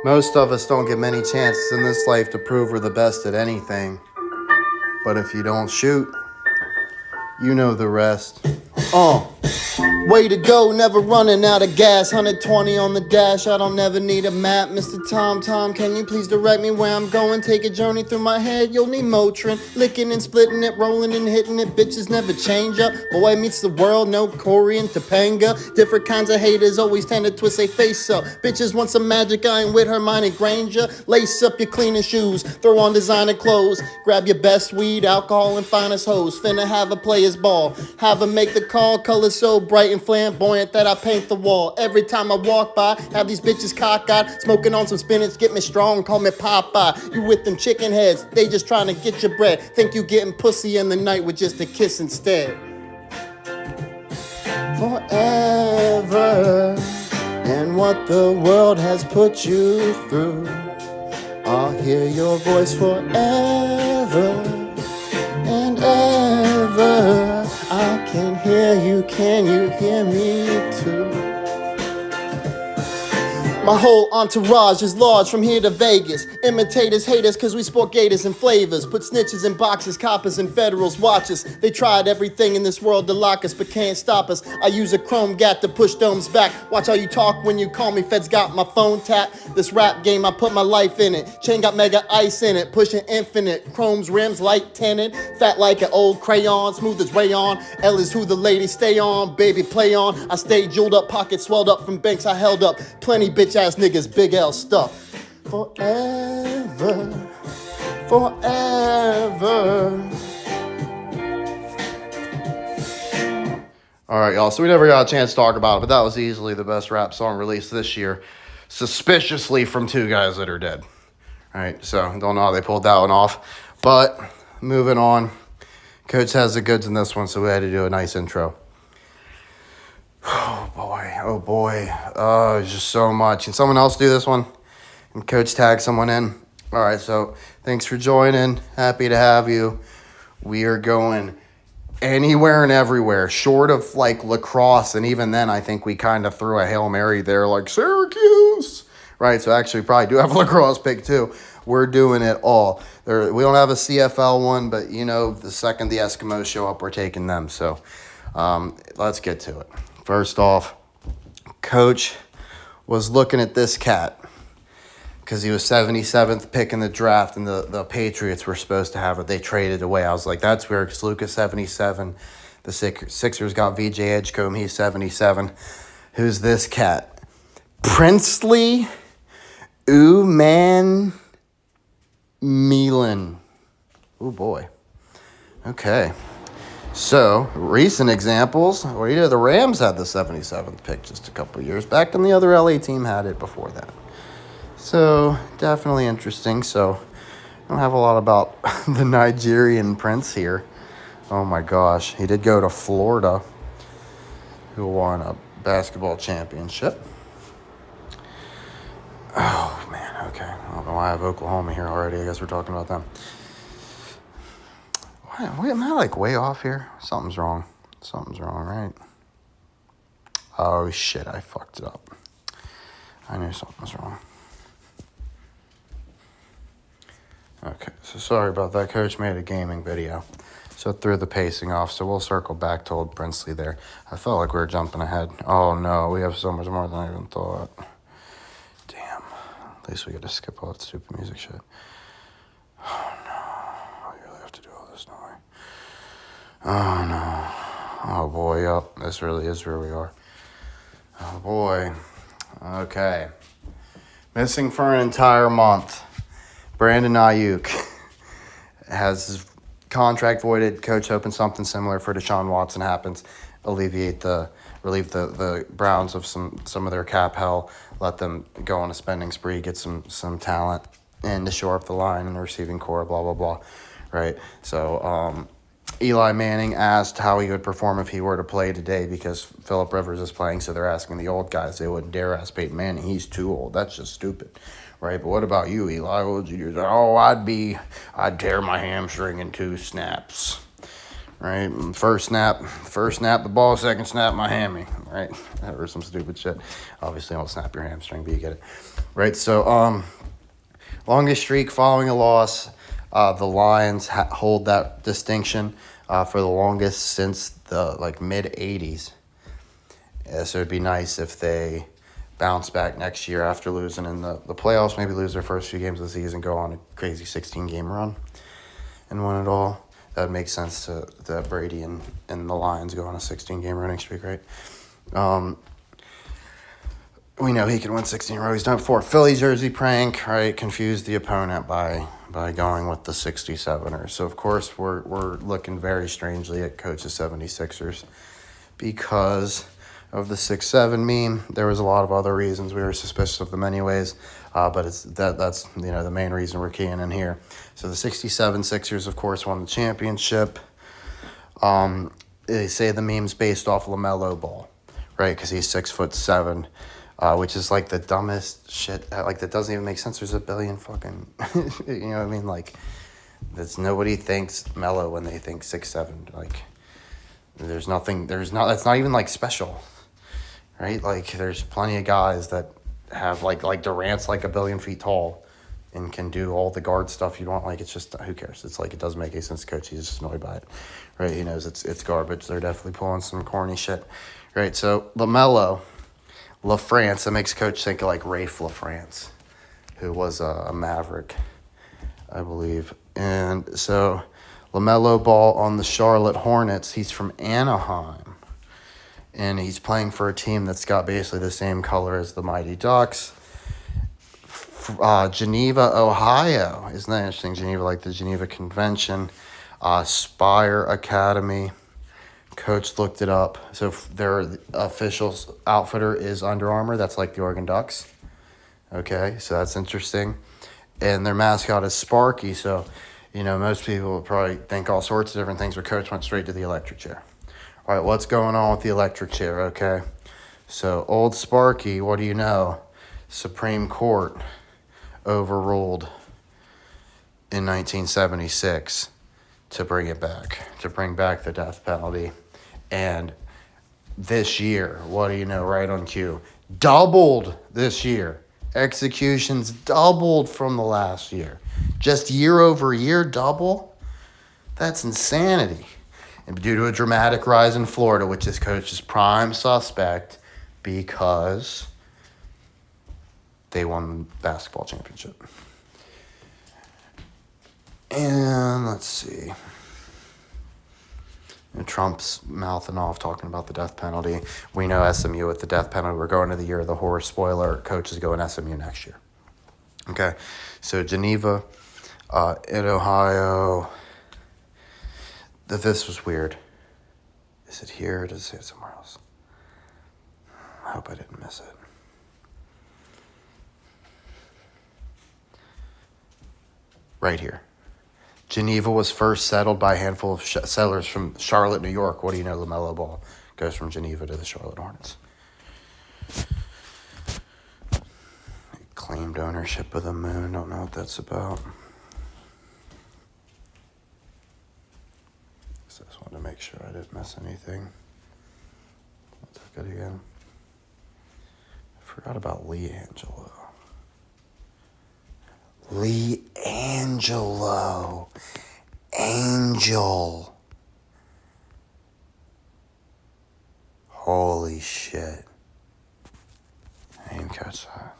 Most of us don't get many chances in this life to prove we're the best at anything. But if you don't shoot, you know the rest. Way to go, never running out of gas. 120 on the dash, I don't never need a map. Mr. Tom, can you please direct me where I'm going? Take a journey through my head, you'll need Motrin. Licking and splitting it, rolling and hitting it. Bitches never change up. Boy meets the world, no Corey and Topanga. Different kinds of haters always tend to twist their face up. Bitches want some magic, I ain't with Hermione Granger. Lace up your cleanest shoes, throw on designer clothes. Grab your best weed, alcohol, and finest hoes. Finna have a player's ball, have a make the call. Colors so bright and flamboyant that I paint the wall. Every time I walk by, have these bitches cockeyed, smoking on some spinach, get me strong, call me Popeye. You with them chicken heads, they just trying to get your bread. Think you getting pussy in the night with just a kiss instead. Forever, and what the world has put you through, I'll hear your voice forever and ever. I can hear you, can you hear me too? My whole entourage is large from here to Vegas. Imitators hate us cause we sport gators and flavors. Put snitches in boxes, coppers and federals watch us. They tried everything in this world to lock us but can't stop us. I use a chrome gat to push domes back. Watch how you talk when you call me, feds got my phone tapped. This rap game, I put my life in it. Chain got mega ice in it, pushing infinite. Chrome's rims like tinted, fat like an old crayon, smooth as rayon. L is who the ladies stay on, baby play on. I stay jeweled up, pockets swelled up from banks I held up. Plenty bitch ass niggas, big L stuff. Forever, forever. All right, y'all. So we never got a chance to talk about it, but that was easily the best rap song released this year, suspiciously from two guys that are dead. All right, so don't know how they pulled that one off, but moving on. Coach has the goods in this one, so we had to do a nice intro. Oh boy. It's just so much. Can someone else do this one? And Coach tag someone in. All right, so thanks for joining. Happy to have you. We are going anywhere and everywhere, short of like lacrosse, and even then I think we kind of threw a Hail Mary there like Syracuse. Right, so actually we probably do have a lacrosse pick too. We're doing it all. We don't have a CFL one, but you know, the second the Eskimos show up, we're taking them. So let's get to it. First off, Coach was looking at this cat because he was 77th pick in the draft, and the Patriots were supposed to have it. They traded away. I was like, that's weird because Luka's 77. The Sixers got VJ Edgecombe. He's 77. Who's this cat? Princely Uman Milan. Oh, boy. Okay. So, recent examples. Well, the Rams had the 77th pick just a couple years back, and the other LA team had it before that. So, definitely interesting. So, I don't have a lot about the Nigerian prince here. Oh, my gosh. He did go to Florida, who won a basketball championship. Oh, man, okay. I don't know why I have Oklahoma here already. I guess we're talking about them. Why am I like way off here? Something's wrong. Something's wrong, right? Oh, shit, I fucked it up. I knew something was wrong. Okay, so sorry about that. Coach made a gaming video, so it threw the pacing off. So we'll circle back to old Princely there. I felt like we were jumping ahead. Oh, no, we have so much more than I even thought. Damn. At least we get to skip all that stupid music shit. Oh, no. I really have to do all this, don't I? Oh, no. Oh, boy, yep. This really is where we are. Oh, boy. Okay. Missing for an entire month. Brandon Ayuk has his contract voided. Coach hoping something similar for Deshaun Watson happens. Relieve the Browns of some of their cap hell. Let them go on a spending spree. Get some talent and to shore up the line and the receiving core. Blah blah blah. Right. So Eli Manning asked how he would perform if he were to play today because Phillip Rivers is playing. So they're asking the old guys. They wouldn't dare ask Peyton Manning. He's too old. That's just stupid. Right, but what about you, Eli? What would you do? Oh, I'd tear my hamstring in 2 snaps. right? First snap, the ball. Second snap, my hammy, right? Or some stupid shit. Obviously, don't snap your hamstring, but you get it, right? So, longest streak following a loss. The Lions hold that distinction for the longest since the mid '80s. So it'd be nice if they bounce back next year after losing in the playoffs. Maybe lose their first few games of the season, go on a crazy 16-game run, and win it all. That would make sense to Brady and the Lions go on a 16-game running streak, right? We know he can win 16 in a row. He's done it before. Philly jersey prank, right? Confused the opponent by going with the 67ers. So, of course, we're looking very strangely at Coach's 76ers because of the 6-7 meme. There was a lot of other reasons we were suspicious of them anyways, but that's the main reason we're keying in here. So the 67 Sixers, of course, won the championship. They say the meme's based off LaMelo Ball, right? Because he's 6'7", which is the dumbest shit. That doesn't even make sense. There's a billion fucking, you know what I mean? That's nobody thinks Melo when they think 6'7". That's not even special, right? There's plenty of guys that have like Durant's a billion feet tall and can do all the guard stuff you want. It's just, who cares? It's it doesn't make any sense to coach. He's just annoyed by it, right? He knows it's garbage. They're definitely pulling some corny shit, right? So LaMelo, LaFrance, that makes coach think of Rafe LaFrance, who was a Maverick, I believe. And so LaMelo Ball on the Charlotte Hornets. He's from Anaheim, and he's playing for a team that's got basically the same color as the Mighty Ducks. Geneva, Ohio. Isn't that interesting? Geneva, the Geneva Convention. Spire Academy. Coach looked it up. So their official outfitter is Under Armour. That's the Oregon Ducks. Okay, so that's interesting. And their mascot is Sparky. So, most people would probably think all sorts of different things, but Coach went straight to the electric chair. All right, what's going on with the electric chair, okay? So old Sparky, what do you know? Supreme Court overruled in 1976 to bring back the death penalty. And this year, what do you know, right on cue, doubled this year. Executions doubled from the last year. Just year over year, double? That's insanity. And due to a dramatic rise in Florida, which is Coach's prime suspect because they won the basketball championship. And let's see. Trump's mouthing off talking about the death penalty. We know SMU with the death penalty. We're going to the year of the horse. Spoiler, Coach is going SMU next year. Okay, so Geneva in Ohio. This was weird. Is it here or does it say it somewhere else? I hope I didn't miss it. Right here. Geneva was first settled by a handful of settlers from Charlotte, New York. What do you know? LaMelo Ball goes from Geneva to the Charlotte Hornets. They claimed ownership of the moon. Don't know what that's about. So I just wanted to make sure I didn't miss anything. Let's look at it again. I forgot about Lee Angelo. Lee Angelo. Angel. Holy shit. I didn't catch that.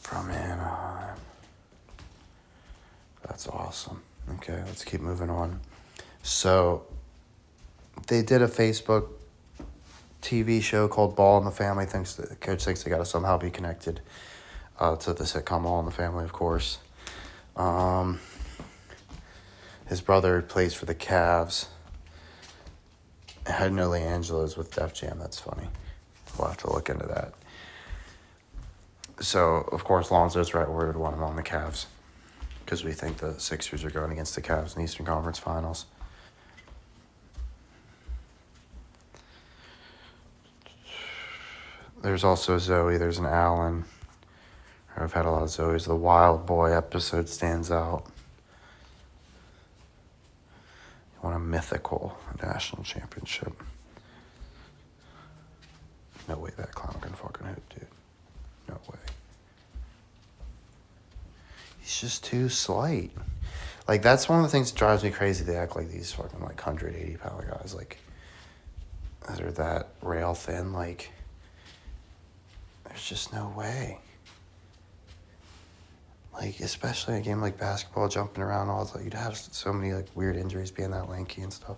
From Anaheim. That's awesome. Okay, let's keep moving on. So, they did a Facebook TV show called Ball in the Family. Coach thinks they got to somehow be connected to the sitcom All in the Family, of course. His brother plays for the Cavs. I had no Lee Angelo's with Def Jam. That's funny. We'll have to look into that. So, of course, Lonzo's right. We would want him on the Cavs because we think the Sixers are going against the Cavs in the Eastern Conference Finals. There's also Zoe. There's an Allen. I've had a lot of Zoe's. The Wild Boy episode stands out. mythical national championship. No way that clown can fucking hoop, dude. No way. He's just too slight. Like, that's one of the things that drives me crazy. They act like these fucking, like, 180-pound guys, like, they're that rail thin. Like, there's just no way. Like, especially in a game like basketball, jumping around all the time, you'd have so many, like, weird injuries being that lanky and stuff.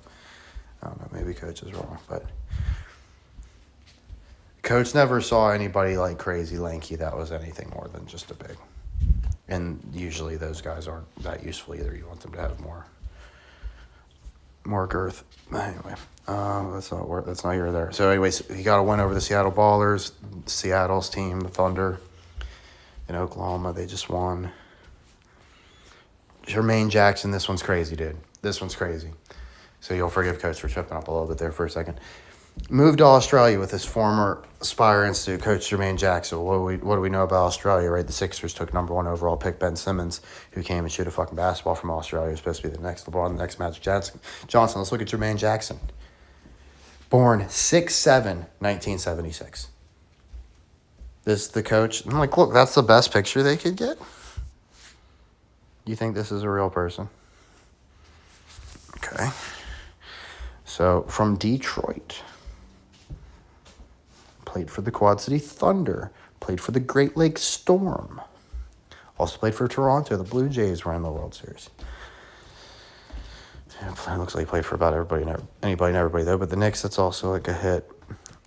I don't know, maybe Coach is wrong, but Coach never saw anybody, like, crazy lanky that was anything more than just a big. And usually those guys aren't that useful either. You want them to have more girth. Anyway, that's not here or there. So anyways, he got a win over the Seattle Ballers, Seattle's team, the Thunder. In Oklahoma, they just won. Jermaine Jackson, this one's crazy, dude. This one's crazy. So you'll forgive Coach for tripping up a little bit there for a second. Moved to Australia with his former Spire Institute coach, Jermaine Jackson. What do we know about Australia, right? The Sixers took number 1 overall pick Ben Simmons, who came and shoot a fucking basketball from Australia. He was supposed to be the next LeBron, the next Magic Johnson. Let's look at Jermaine Jackson. Born 6'7", 1976. This is the coach. I'm like, look, that's the best picture they could get? You think this is a real person? Okay. So, from Detroit. Played for the Quad City Thunder. Played for the Great Lakes Storm. Also played for Toronto. The Blue Jays were in the World Series. Yeah, looks like he played for about anybody and everybody, though. But the Knicks, that's also like a hit.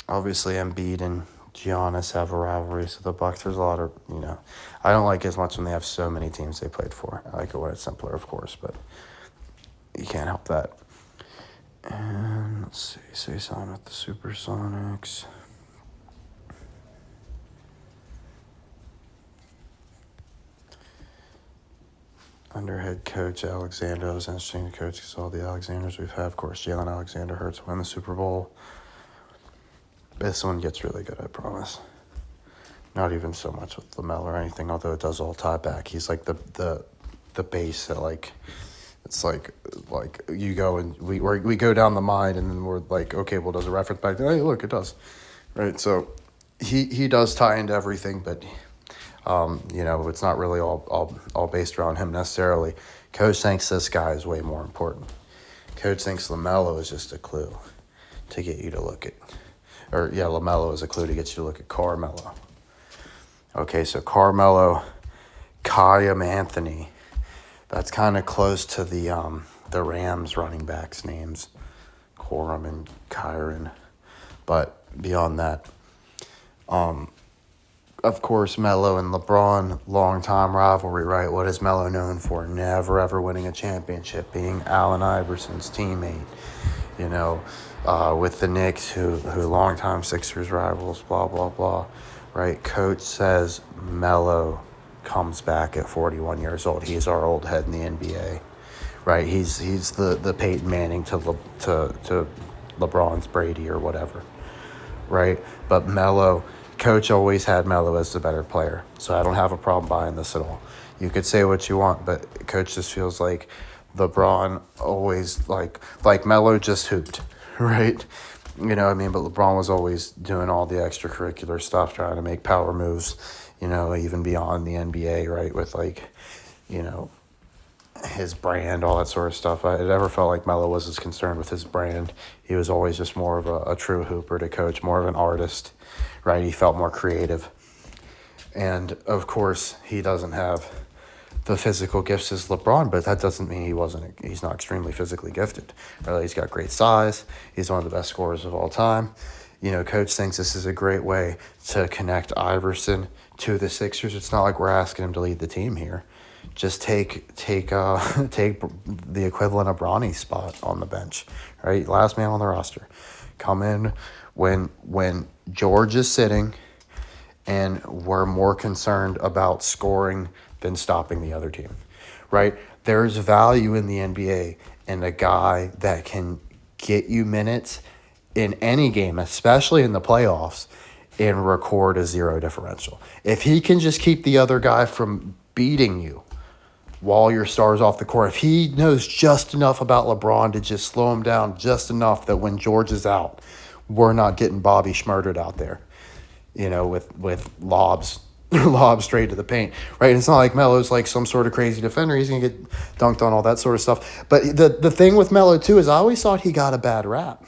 Obviously, Embiid and Giannis have a rivalry. So the Bucks, there's a lot of, I don't like it as much when they have so many teams they played for. I like it when it's simpler, of course, but you can't help that. And let's see. So he signed with the Supersonics. Under head coach Alexander. It was interesting to coach because all the Alexanders we've had. Of course, Jalen Alexander Hurts won the Super Bowl. This one gets really good, I promise. Not even so much with LaMelo or anything, although it does all tie back. He's like the base that, like, it's like you go and we go down the mine and then we're like, okay, well, does it reference back to, hey, look, it does. Right, so he does tie into everything, but it's not really all based around him necessarily. Coach thinks this guy is way more important. Coach thinks LaMelo is just a clue to get you to look at, LaMelo is a clue to get you to look at Carmelo. Okay, so Carmelo, Kayam Anthony, that's kind of close to the Rams running backs' names, Corum and Kyron. But beyond that, of course, Melo and LeBron, long-time rivalry, right? What is Melo known for? Never, ever winning a championship, being Allen Iverson's teammate, with the Knicks, who long-time Sixers rivals, blah, blah, blah, right? Coach says Melo comes back at 41 years old. He's our old head in the NBA, right? He's the Peyton Manning to LeBron's Brady or whatever, right? But Melo... Coach always had Melo as the better player, so I don't have a problem buying this at all. You could say what you want, but Coach just feels like LeBron always, like Melo just hooped, right? But LeBron was always doing all the extracurricular stuff, trying to make power moves, even beyond the NBA, right? With, his brand, all that sort of stuff. It never felt like Melo was as concerned with his brand. He was always just more of a true hooper to Coach, more of an artist, right? He felt more creative. And, of course, he doesn't have the physical gifts as LeBron, but that doesn't mean he's not extremely physically gifted. Right? He's got great size. He's one of the best scorers of all time. Coach thinks this is a great way to connect Iverson to the Sixers. It's not like we're asking him to lead the team here. Just take the equivalent of Bronny's spot on the bench, right? Last man on the roster. Come in when George is sitting and we're more concerned about scoring than stopping the other team, right? There's value in the NBA in a guy that can get you minutes in any game, especially in the playoffs, and record a zero differential. If he can just keep the other guy from beating you, wall your stars off the court. If he knows just enough about LeBron to just slow him down just enough that when George is out, we're not getting Bobby Schmurdered out there, with lobs straight to the paint, right? And it's not like Melo's like some sort of crazy defender. He's going to get dunked on, all that sort of stuff. But the thing with Melo, too, is I always thought he got a bad rap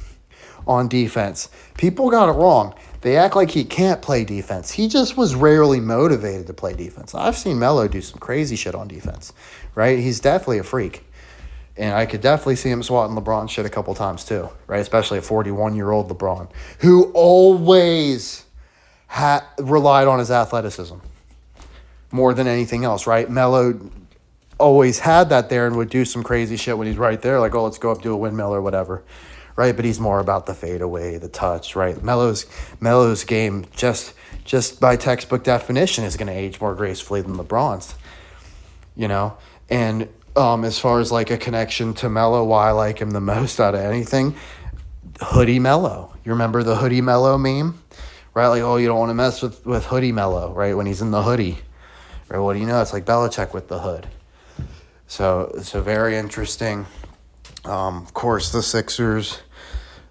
on defense. People got it wrong. They act like he can't play defense. He just was rarely motivated to play defense. I've seen Melo do some crazy shit on defense, right? He's definitely a freak. And I could definitely see him swatting LeBron shit a couple times too, right? Especially a 41-year-old LeBron who always relied on his athleticism more than anything else, right? Melo always had that there and would do some crazy shit when he's right there, like, oh, let's go up, do a windmill or whatever, right? But he's more about the fadeaway, the touch, right? Melo's game, just by textbook definition, is going to age more gracefully than LeBron's, And as far as like a connection to Melo, why I like him the most out of anything, Hoodie Melo. You remember the Hoodie Melo meme? Right, like, oh, you don't want to mess with Hoodie Melo, right, when he's in the hoodie. Right, what do you know? It's like Belichick with the hood. So very interesting. Of course, the Sixers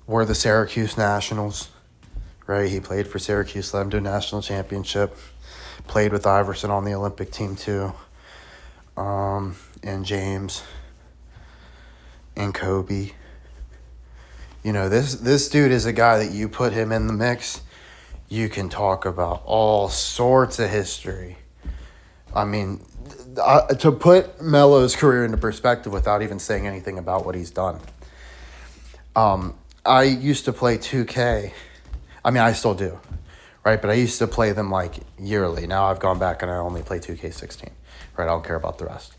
were the Syracuse Nationals, right? He played for Syracuse, led them to a national championship. Played with Iverson on the Olympic team, too. And James. And Kobe. This dude is a guy that you put him in the mix, you can talk about all sorts of history. I mean, to put Melo's career into perspective without even saying anything about what he's done. I used to play 2K. I mean, I still do, right? But I used to play them like yearly. Now I've gone back and I only play 2K16, right? I don't care about the rest.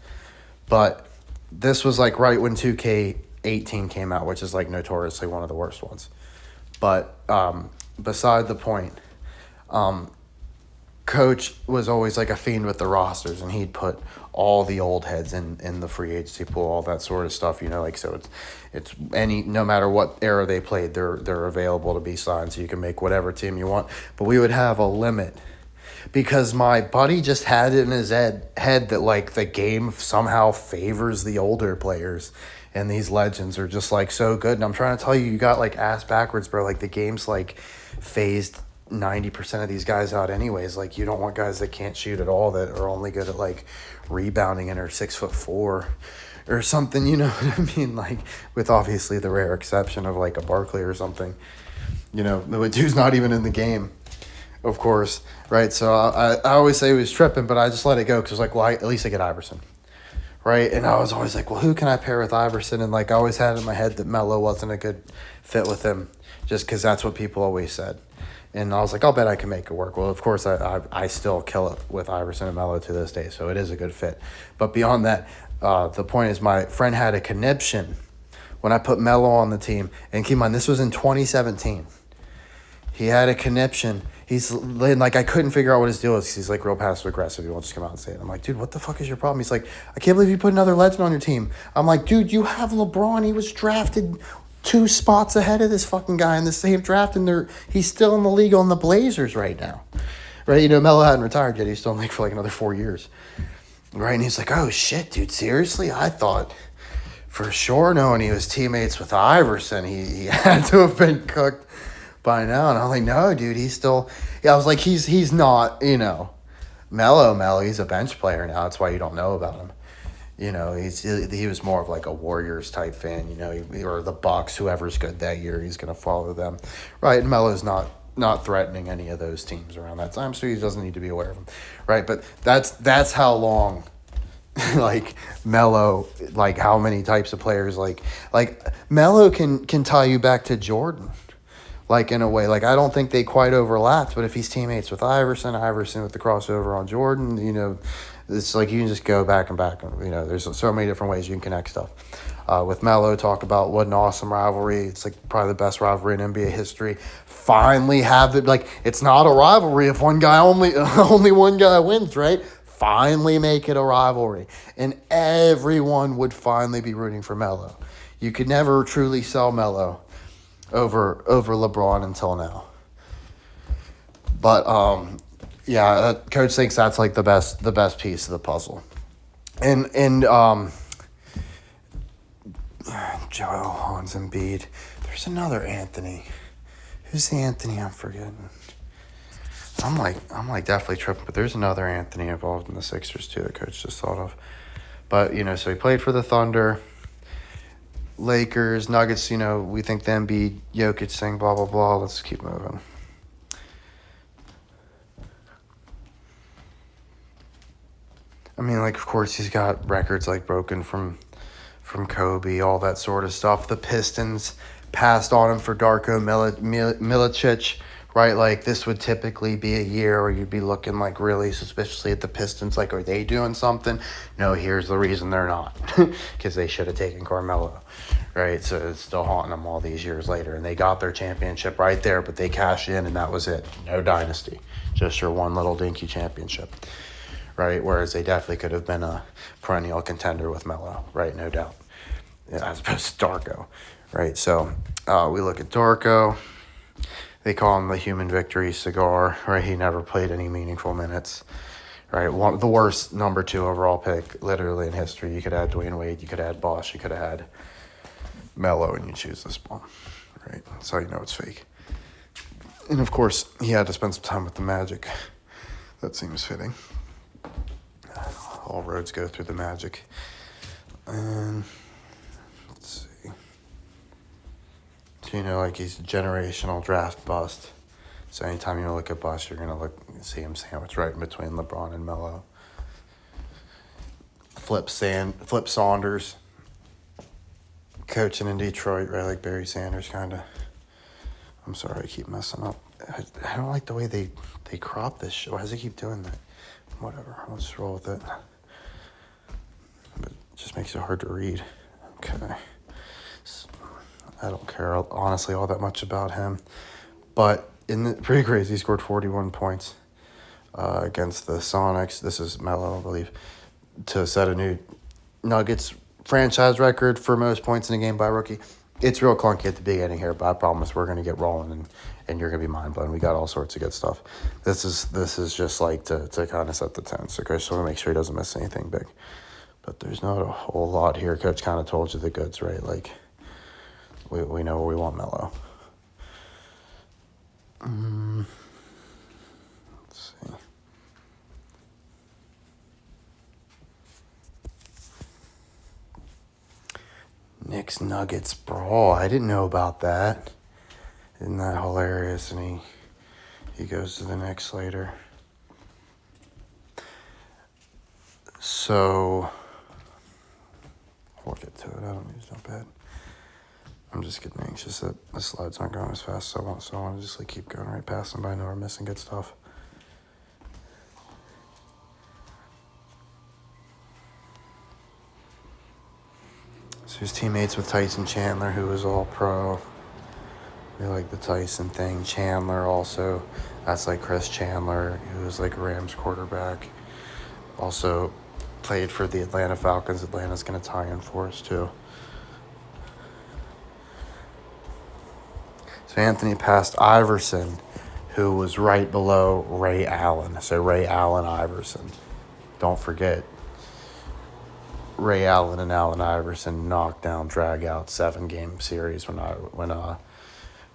But this was like right when 2K18 came out, which is like notoriously one of the worst ones. But beside the point, Coach was always like a fiend with the rosters, and he'd put all the old heads in the free agency pool, all that sort of stuff, so it's no matter what era they played, they're available to be signed, so you can make whatever team you want. But we would have a limit because my buddy just had it in his head that like the game somehow favors the older players, and these legends are just like so good. And I'm trying to tell you, you got like ass backwards, bro. Like the game's like phased 90% of these guys out anyways. Like you don't want guys that can't shoot at all, that are only good at like rebounding and are 6'4" or something, you know what I mean? Like with obviously the rare exception of like a Barkley or something, the dude's not even in the game, of course, right? So I always say he was tripping, but I just let it go because like, well, at least I get Iverson, right? And I was always like, well, who can I pair with Iverson? And like I always had in my head that Melo wasn't a good fit with him, just because that's what people always said. And I was like, I'll bet I can make it work. Well, of course, I still kill it with Iverson and Melo to this day, so it is a good fit. But beyond that, the point is my friend had a conniption when I put Melo on the team. And keep in mind, this was in 2017. He had a conniption. He's like, I couldn't figure out what his deal is. He's like real passive aggressive. He won't just come out and say it. I'm like, dude, what the fuck is your problem? He's like, I can't believe you put another legend on your team. I'm like, dude, you have LeBron. He was drafted 2 spots ahead of this fucking guy in the same draft, and he's still in the league on the Blazers right now. Right? Melo hadn't retired yet. He's still in the league for like another 4 years. Right? And he's like, oh shit, dude, seriously? I thought for sure knowing he was teammates with Iverson, he had to have been cooked by now. And I'm like, no, dude, he's still, I was like, he's not, Melo, he's a bench player now. That's why you don't know about him. He was more of like a Warriors type fan, or the Bucks, whoever's good that year, he's going to follow them. Right, and Melo's not threatening any of those teams around that time, so he doesn't need to be aware of them. Right, but that's how long, like, Melo, like, how many types of players, like Melo can tie you back to Jordan, like, in a way. Like, I don't think they quite overlapped, but if he's teammates with Iverson with the crossover on Jordan, it's like you can just go back and back. There's so many different ways you can connect stuff. With Melo, talk about what an awesome rivalry. It's like probably the best rivalry in NBA history. Finally have it. Like, it's not a rivalry if one guy only one guy wins, right? Finally make it a rivalry. And everyone would finally be rooting for Melo. You could never truly sell Melo over LeBron until now. But, yeah, Coach thinks that's like the best piece of the puzzle. And Joel Hans Embiid. There's another Anthony. Who's the Anthony I'm forgetting? I'm like definitely tripping, but there's another Anthony involved in the Sixers too. The coach just thought of. But so he played for the Thunder, Lakers, Nuggets. We think them be Jokic thing. Blah blah blah. Let's keep moving. I mean, of course he's got records broken from Kobe, all that sort of stuff. The Pistons passed on him for Darko Milicic, right? This would typically be a year where you'd be looking really suspiciously at the Pistons, are they doing something? No, here's the reason they're not, because they should have taken Carmelo, right? So it's still haunting them all these years later, and they got their championship right there, but they cashed in, and that was it. No dynasty, just your one little dinky championship, right? Whereas they definitely could have been a perennial contender with Melo, right? No doubt. As opposed to Darko, right? So we look at Darko. They call him the human victory cigar, right? He never played any meaningful minutes, right? The worst number 2 overall pick, literally in history. You could add Dwayne Wade, you could add Bosh, you could have had Melo, and you choose this one, right? That's how you know it's fake. And of course, he had to spend some time with the Magic. That seems fitting. All roads go through the Magic. And let's see. So, he's a generational draft bust. So anytime you look at bust, you're going to see him sandwiched right in between LeBron and Melo. Flip Saunders. Coaching in Detroit, right? Like Barry Sanders, kind of. I'm sorry, I keep messing up. I don't like the way they crop this shit. Why does he keep doing that? Whatever, I'll just roll with it. But it just makes it hard to read. Okay. So, I don't care, honestly, all that much about him. But pretty crazy, he scored 41 points against the Sonics. This is Melo, I believe, to set a new Nuggets franchise record for most points in a game by a rookie. It's real clunky at the beginning here, but I promise we're going to get rolling and you're going to be mind blown. We got all sorts of good stuff. This is just to kind of set the tone. So Coach want to make sure he doesn't miss anything big. But there's not a whole lot here. Coach kind of told you the goods, right? We know where we want Melo. Let's see. Knicks Nuggets brawl. I didn't know about that. Isn't that hilarious? And he goes to the Knicks later. So we'll get to it. I don't need to jump ahead. I'm just getting anxious that the slides aren't going as fast as I want, so I want to just keep going right past them, but I know we're missing good stuff. So he's teammates with Tyson Chandler, who was all pro. We like the Tyson thing. Chandler also, that's Chris Chandler, who was Rams quarterback. Also played for the Atlanta Falcons. Atlanta's going to tie in for us too. So Anthony passed Iverson, who was right below Ray Allen. So Ray Allen, Iverson. Don't forget, Ray Allen and Allen Iverson knocked down, drag out 7-game series when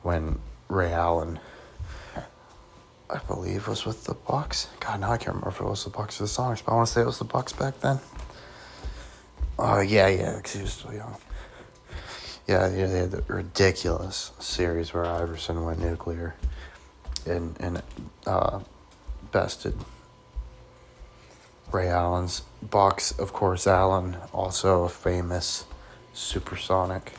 Ray Allen, I believe, was with the Bucks. God, now I can't remember if it was the Bucks or the Sonics, but I want to say it was the Bucks back then. Oh, yeah, because he was still young. Yeah, they had the ridiculous series where Iverson went nuclear and bested Ray Allen's Bucks. Of course, Allen, also a famous supersonic.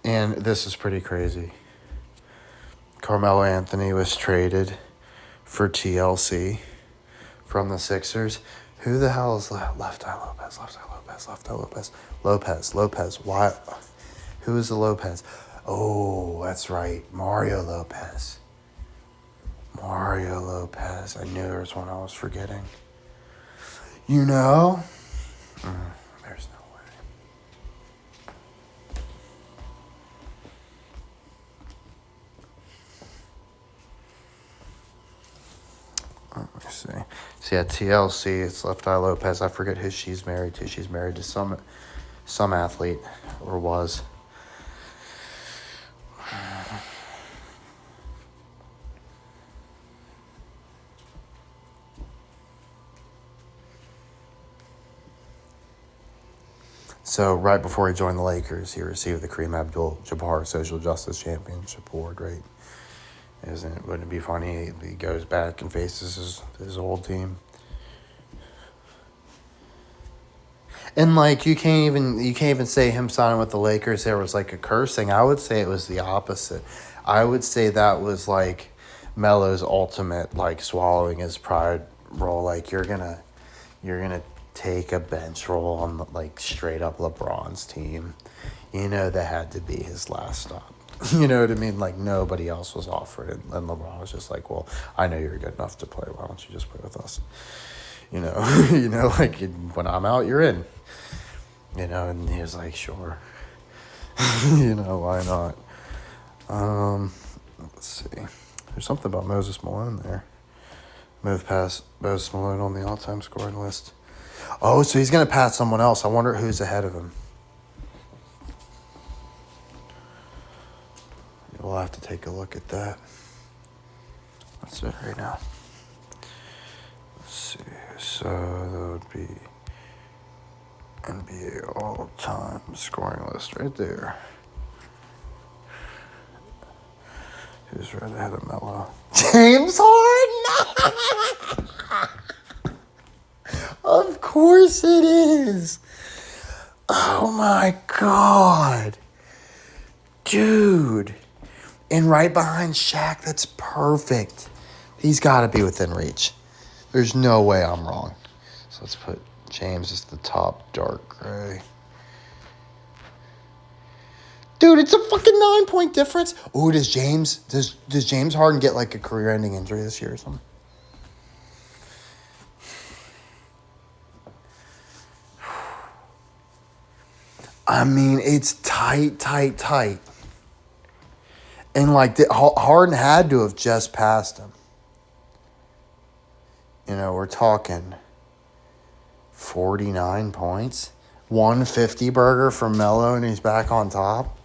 And this is pretty crazy. Carmelo Anthony was traded for TLC from the Sixers. Who the hell is Left Eye Lopez? Lopez. Why? Who is the Lopez? Oh, that's right. Mario Lopez. I knew there was one I was forgetting. There's no way. Let me see. So yeah, TLC, it's Left Eye Lopez. I forget who she's married to. She's married to some athlete, or was. So right before he joined the Lakers, he received the Kareem Abdul-Jabbar Social Justice Championship Award, right? Wouldn't it be funny? He goes back and faces his old team. And like you can't even say him signing with the Lakers there was like a cursing. I would say it was the opposite. I would say that was like Melo's ultimate like swallowing his pride role. Like you're gonna take a bench role on like straight up LeBron's team. That had to be his last stop. You know what I mean? Like nobody else was offered it, and LeBron was just like, "Well, I know you're good enough to play. Why don't you just play with us?" Like when I'm out, you're in. And he was like, "Sure." Why not? Let's see. There's something about Moses Malone there. Move past Moses Malone on the all-time scoring list. Oh, so he's gonna pass someone else. I wonder who's ahead of him. We'll have to take a look at that. Let's do it right now. Let's see. So that would be NBA all-time scoring list right there. Who's right ahead of Melo? James Harden! Of course it is. Oh my God. Dude. And right behind Shaq, that's perfect. He's got to be within reach. There's no way I'm wrong. So let's put James as the top dark gray. Dude, it's a fucking 9-point difference. Oh, does James Harden get like a career-ending injury this year or something? I mean, it's tight. And like Harden had to have just passed him. We're talking 49 points. 150 burger from Melo, and he's back on top.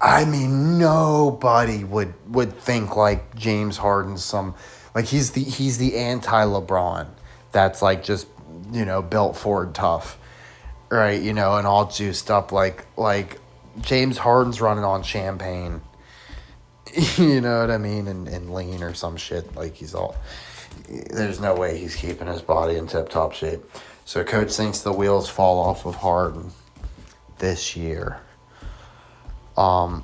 I mean, nobody would think like James Harden's he's the anti-LeBron that's like just built Ford tough, right? And all juiced up like James Harden's running on champagne. You know what I mean? And lean or some shit. Like there's no way he's keeping his body in tip-top shape. So coach thinks the wheels fall off of Harden this year. I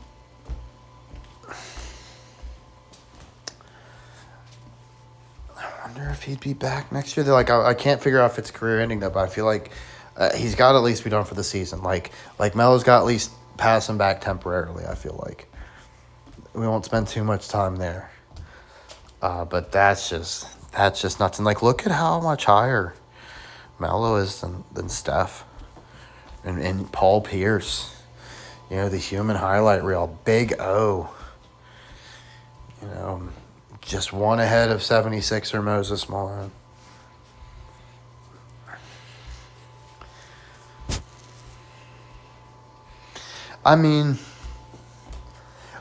wonder if he'd be back next year. I can't figure out if it's career ending though, but I feel like he's got to at least be done for the season. Like Melo's got to at least pass him back temporarily, I feel like. We won't spend too much time there. But that's just nuts. And look at how much higher Melo is than Steph and Paul Pierce. The human highlight reel, Big O. Just one ahead of 76er Moses Malone. I mean,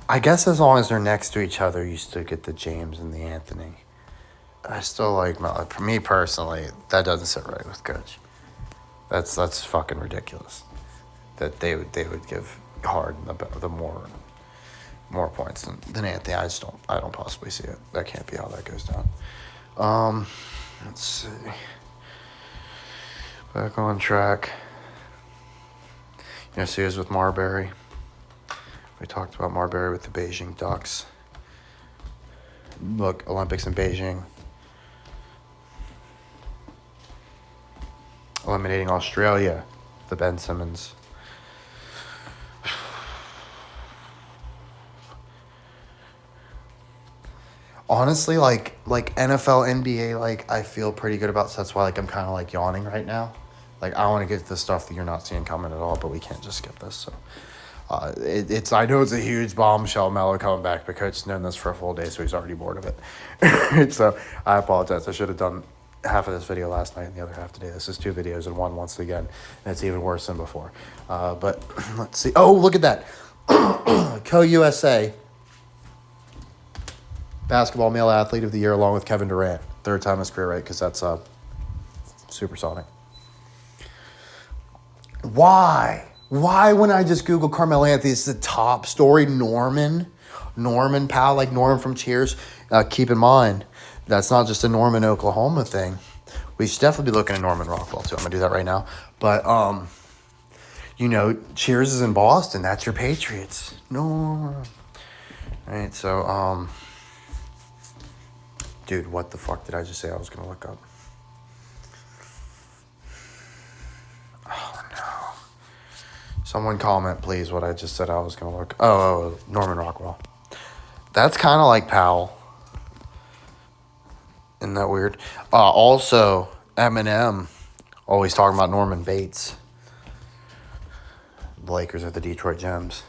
I guess as long as they're next to each other, you still get the James and the Anthony. I still like Melo. For me personally, that doesn't sit right with Coach. That's fucking ridiculous. That they would give Harden the more points than Anthony. I don't possibly see it. That can't be how that goes down. Let's see. Back on track. See us with Marbury. We talked about Marbury with the Beijing Ducks. Look, Olympics in Beijing. Eliminating Australia, the Ben Simmons. Honestly, like NFL, NBA, I feel pretty good about. So that's why I'm kind of yawning right now. I want to get to the stuff that you're not seeing coming at all, but we can't just skip this. So, I know it's a huge bombshell, Melo coming back, but Coach's known this for a full day, so he's already bored of it. So I apologize. I should have done half of this video last night and the other half today. This is 2 videos in one once again, and it's even worse than before. But let's see. Oh, look at that. Co-USA basketball male athlete of the year along with Kevin Durant. 3rd time in his career, right? Because that's supersonic. Why when I just Google Carmelo Anthony, it's the top story? Norman Powell, like Norman from Cheers. Keep in mind, that's not just a Norman, Oklahoma thing. We should definitely be looking at Norman Rockwell too. I'm gonna do that right now. But Cheers is in Boston. That's your Patriots. No. Right, so dude, what the fuck did I just say I was gonna look up? Someone comment, please, what I just said I was going to look. Oh, Norman Rockwell. That's kind of like Powell. Isn't that weird? Also, Eminem always talking about Norman Bates. The Lakers are the Detroit Gems.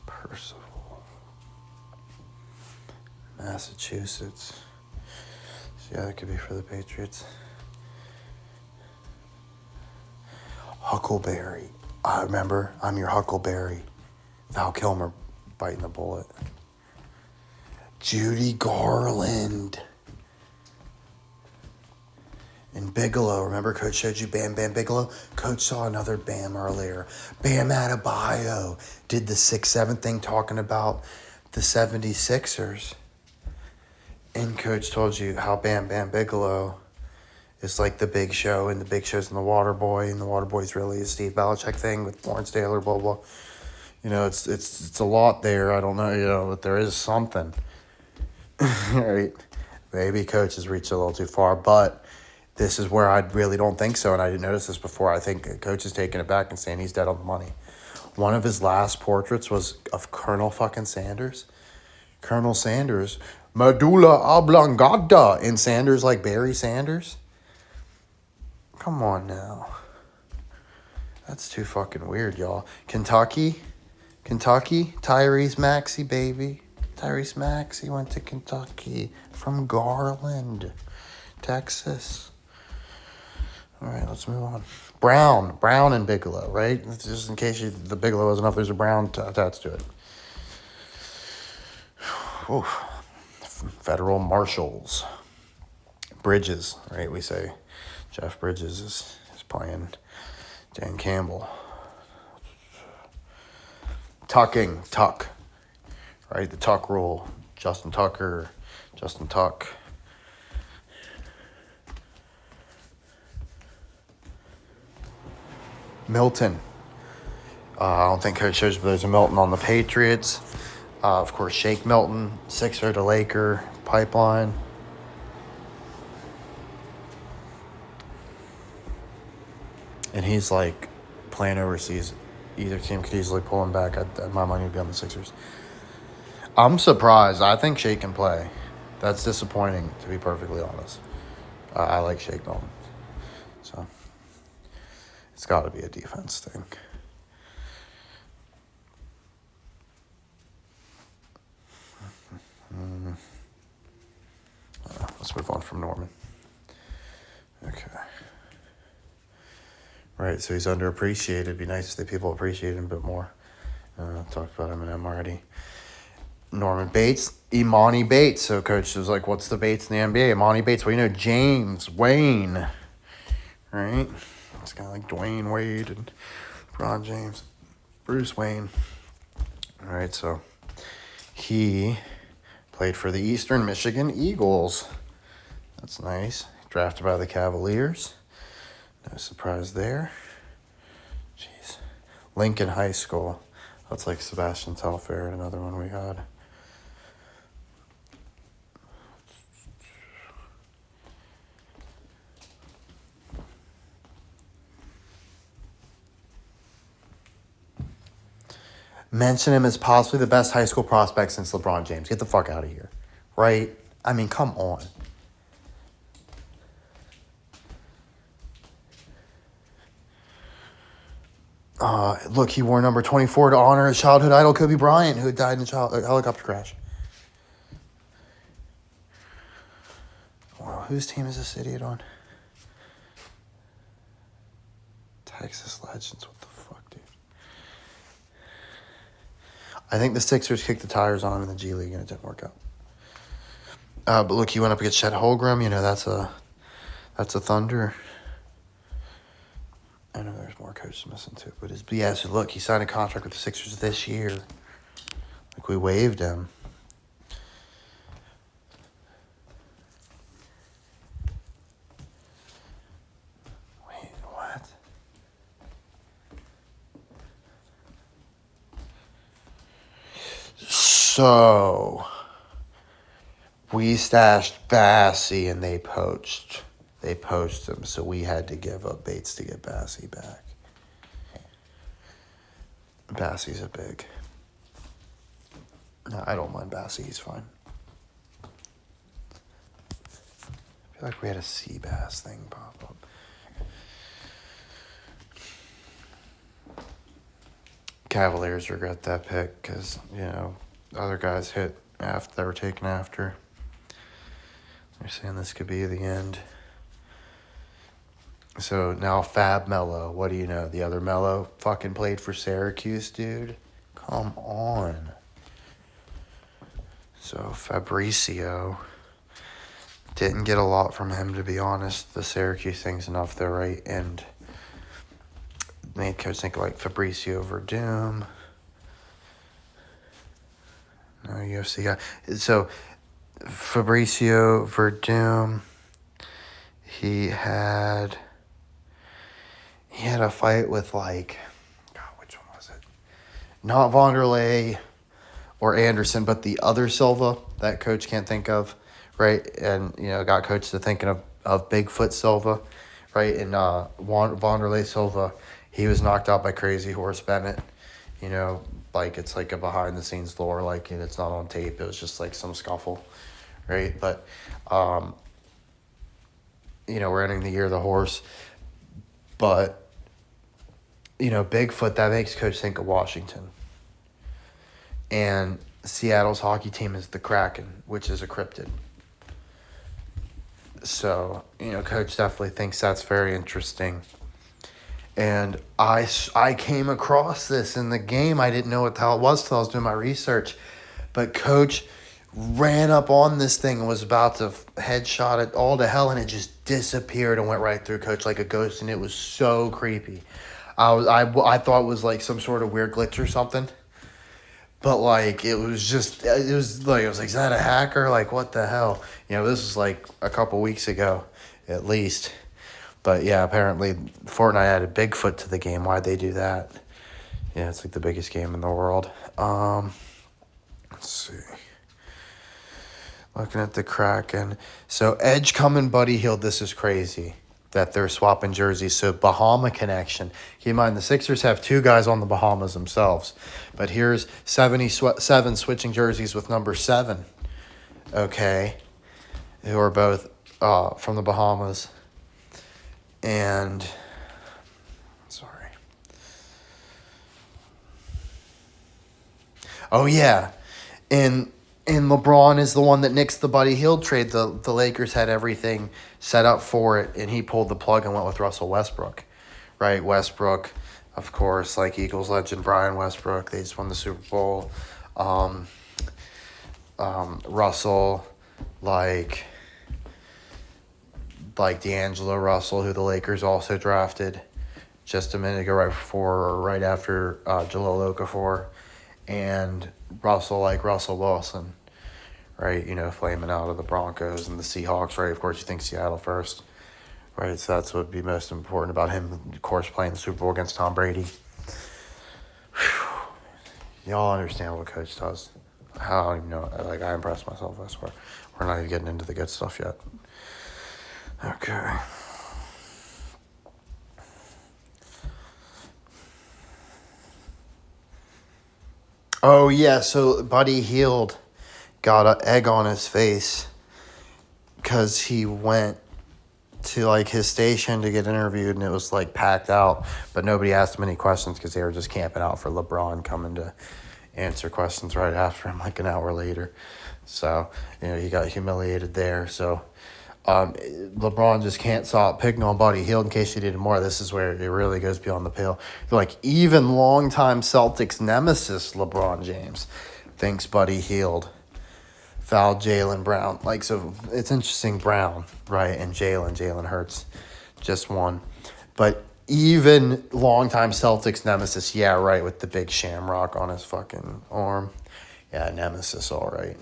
Percival. Massachusetts. Yeah, that could be for the Patriots. Huckleberry. I remember. I'm your Huckleberry. Val Kilmer biting the bullet. Judy Garland. And Bigelow. Remember Coach showed you Bam Bam Bigelow? Coach saw another Bam earlier. Bam Adebayo did the 6'7" thing talking about the 76ers. And Coach told you how Bam Bam Bigelow is like the Big Show, and the Big Show's in the Waterboy, and the Waterboy's really a Steve Belichick thing with Lawrence Taylor, blah, blah. It's a lot there. I don't know, but there is something. Right? Maybe Coach has reached a little too far, but this is where I really don't think so, and I didn't notice this before. I think Coach is taking it back and saying he's dead on the money. One of his last portraits was of Colonel fucking Sanders. Colonel Sanders, medulla oblongata, and Sanders like Barry Sanders. Come on now. That's too fucking weird, y'all. Kentucky, Tyrese Maxey, baby. Tyrese Maxey went to Kentucky from Garland, Texas. All right, let's move on. Brown and Bigelow, right? Just in case the Bigelow isn't up, there's a Brown attached to it. Oof. Federal Marshals. Bridges, right? We say Jeff Bridges is playing Dan Campbell. Tuck. Right? The Tuck rule. Justin Tuck. Milton. I don't think Coach shows, but there's a Milton on the Patriots. Of course, Shake Milton, Sixer to Laker, Pipeline. And he's like playing overseas. Either team could easily pull him back. My money would be on the Sixers. I'm surprised. I think Shake can play. That's disappointing, to be perfectly honest. I like Shake Milton. So it's got to be a defense thing. Let's move on from Norman. Okay. Right, so he's underappreciated. It'd be nice if the people appreciated him a bit more. Talked about Eminem already. Norman Bates, Imani Bates. So Coach was like, what's the Bates in the NBA? Imani Bates. Well, James Wayne. Right? It's kind of like Dwayne Wade and LeBron James. Bruce Wayne. All right, so he played for the Eastern Michigan Eagles. That's nice. Drafted by the Cavaliers. No surprise there. Jeez. Lincoln High School. That's like Sebastian Telfair, another one we had. Mention him as possibly the best high school prospect since LeBron James. Get the fuck out of here. Right? I mean, come on. Look, he wore number 24 to honor his childhood idol, Kobe Bryant, who had died in a helicopter crash. Wow, whose team is this idiot on? Texas Legends, what the fuck, dude? I think the Sixers kicked the tires on him in the G League and it didn't work out. But look, he went up against Chet Holmgren. You know, that's a Thunder. I know there's more coaches missing too, but yeah. So look, he signed a contract with the Sixers this year. Like, we waived him. Wait, what? So we stashed Bassey and they poached. They poached him, so we had to give up Bates to get Bassey back. Bassey's a big. No, I don't mind Bassey. He's fine. I feel like we had a Seabass thing pop up. Cavaliers regret that pick because, you know, other guys hit after they were taken after. They're saying this could be the end. So now Fab Melo, what do you know? The other Melo fucking played for Syracuse, dude. Come on. So Fabricio, didn't get a lot from him, to be honest. The Syracuse thing's enough though, right? And made coach think like Fabricio Verdum. No UFC guy. So Fabricio Verdum, he had a fight with, like, God, which one was it? Not Vonderlei or Anderson, but the other Silva that coach can't think of, right? And, you know, got coach to thinking of Bigfoot Silva, right? And Vonderlei Silva, he was knocked out by Crazy Horse Bennett. You know, like, it's like a behind-the-scenes lore, like, and it's not on tape. It was just, like, some scuffle, right? But, you know, we're ending the year of the horse. But, you know, Bigfoot, that makes coach think of Washington. And Seattle's hockey team is the Kraken, which is a cryptid. So, you know, coach definitely thinks that's very interesting. And I came across this in the game. I didn't know what the hell it was till I was doing my research. But coach ran up on this thing and was about to headshot it all to hell, and it just disappeared and went right through coach like a ghost, and it was so creepy. I thought it was like some sort of weird glitch or something. But, like, it was like, is that a hacker? Like, what the hell? You know, this was, like, a couple weeks ago, at least. But, yeah, apparently Fortnite added Bigfoot to the game. Why'd they do that? Yeah, it's, like, the biggest game in the world. Let's see. Looking at the Kraken. So, Edge coming, Buddy Hield. This is crazy that they're swapping jerseys. So, Bahama connection. Keep in mind, the Sixers have two guys on the Bahamas themselves. But here's 77 switching jerseys with number 7. Okay. Who are both from the Bahamas. And, sorry. Oh, yeah. And LeBron is the one that nixed the Buddy Hield trade. The Lakers had everything set up for it, and he pulled the plug and went with Russell Westbrook, right? Westbrook, of course, like Eagles legend Brian Westbrook. They just won the Super Bowl. Russell, like D'Angelo Russell, who the Lakers also drafted just a minute ago, right after Jahlil Okafor, and Russell, like Russell Wilson, right? You know, flaming out of the Broncos and the Seahawks, right? Of course, you think Seattle first, right? So that's what would be most important about him, of course, playing the Super Bowl against Tom Brady. Whew. Y'all understand what coach does. I don't even know. Like, I impressed myself, I swear. We're not even getting into the good stuff yet. Okay. Oh, yeah, so Buddy Hield got an egg on his face because he went to like his station to get interviewed and it was like packed out, but nobody asked him any questions because they were just camping out for LeBron coming to answer questions right after him like an hour later. So, he got humiliated there. So, LeBron just can't stop picking on Buddy Hield. In case you didn't more, this is where it really goes beyond the pale. Like, even longtime Celtics nemesis LeBron James thinks Buddy Hield fouled Jaylen Brown. Like, so it's interesting, Brown, right, and Jalen Hurts just won. But even longtime Celtics nemesis, yeah, right, with the big shamrock on his fucking arm. Yeah, nemesis, all right.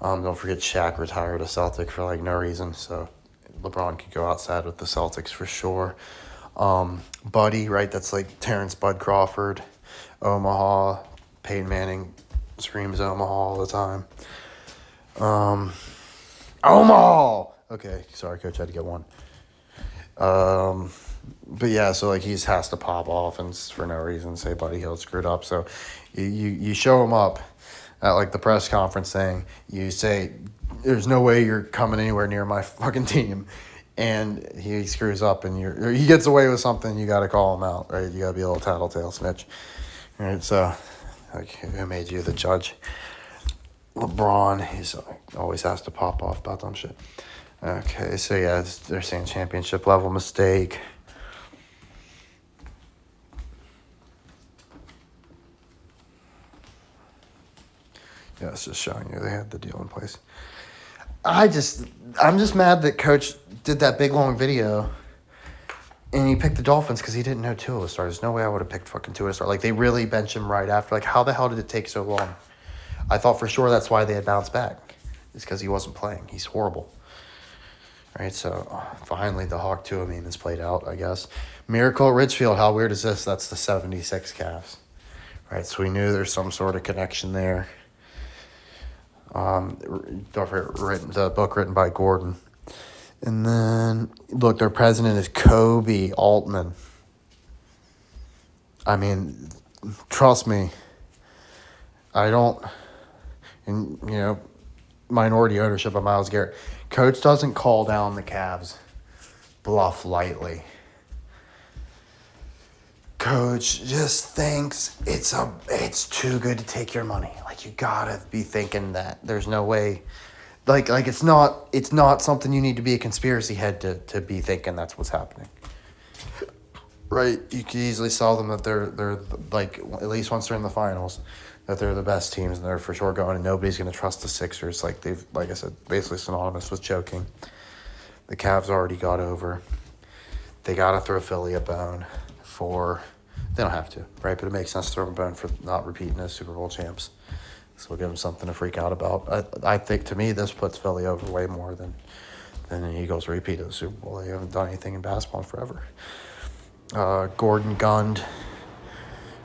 Don't forget Shaq retired a Celtic for like no reason, so LeBron could go outside with the Celtics for sure. Buddy, right, that's like Terrence Bud Crawford, Omaha. Peyton Manning screams Omaha all the time. Omaha! Okay, sorry, Coach, I had to get one. But yeah, so like he just has to pop off and for no reason say Buddy Hield screwed up. So you show him up at like the press conference thing, you say, there's no way you're coming anywhere near my fucking team. And he screws up and he gets away with something, you got to call him out, right? You got to be a little tattletale snitch. All right, so like, who made you the judge? LeBron, he's always has to pop off about dumb shit. Okay, so yeah, they're saying championship level mistake. Yeah, it's just showing you they had the deal in place. I'm just mad that Coach did that big long video and he picked the Dolphins because he didn't know Tua would start. There's no way I would have picked fucking Tua to start. Like, they really bench him right after. Like, how the hell did it take so long? I thought for sure that's why they had bounced back. It's because he wasn't playing. He's horrible. All right, so finally the Hawk Tua meme is played out, I guess. Miracle at Ridgefield, how weird is this? That's the 76 Cavs. Right, so we knew there's some sort of connection there. The book written by Gordon. And then, look, their president is Kobe Altman. I mean, trust me, minority ownership of Myles Garrett. Coach doesn't call down the Cavs bluff lightly. Coach just thinks it's too good to take your money. Like, you gotta be thinking that. There's no way. Like it's not something you need to be a conspiracy head to be thinking that's what's happening. Right? You could easily sell them that they're like, at least once they're in the finals, that they're the best teams and they're for sure going, and nobody's gonna trust the Sixers. Like I said, basically synonymous with choking. The Cavs already got over. They gotta throw Philly a bone. They don't have to, right? But it makes sense to throw them a bone for not repeating as Super Bowl champs. So we'll give them something to freak out about. I think, to me, this puts Philly over way more than the Eagles repeat of the Super Bowl. They haven't done anything in basketball in forever. Gordon Gund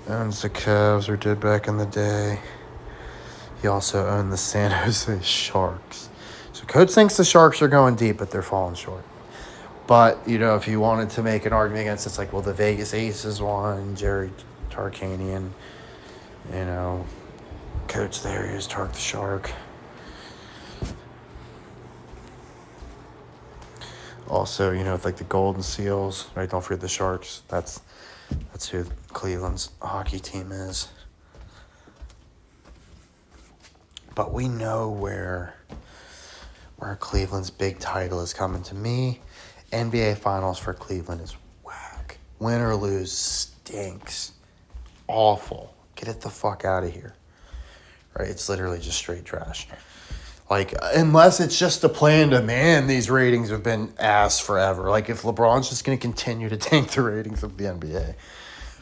owns the Cavs, or did back in the day. He also owned the San Jose Sharks. So Coach thinks the Sharks are going deep, but they're falling short. But, if you wanted to make an argument against it, it's like, well, the Vegas Aces won, Jerry Tarkanian, Coach there, he was Tark the Shark. Also, it's like the Golden Seals, right? Don't forget the Sharks. That's who Cleveland's hockey team is. But we know where Cleveland's big title is coming. To me, NBA Finals for Cleveland is whack. Win or lose stinks. Awful. Get it the fuck out of here. Right? It's literally just straight trash. Like, unless it's just a plan to, man, these ratings have been ass forever. Like, if LeBron's just going to continue to tank the ratings of the NBA,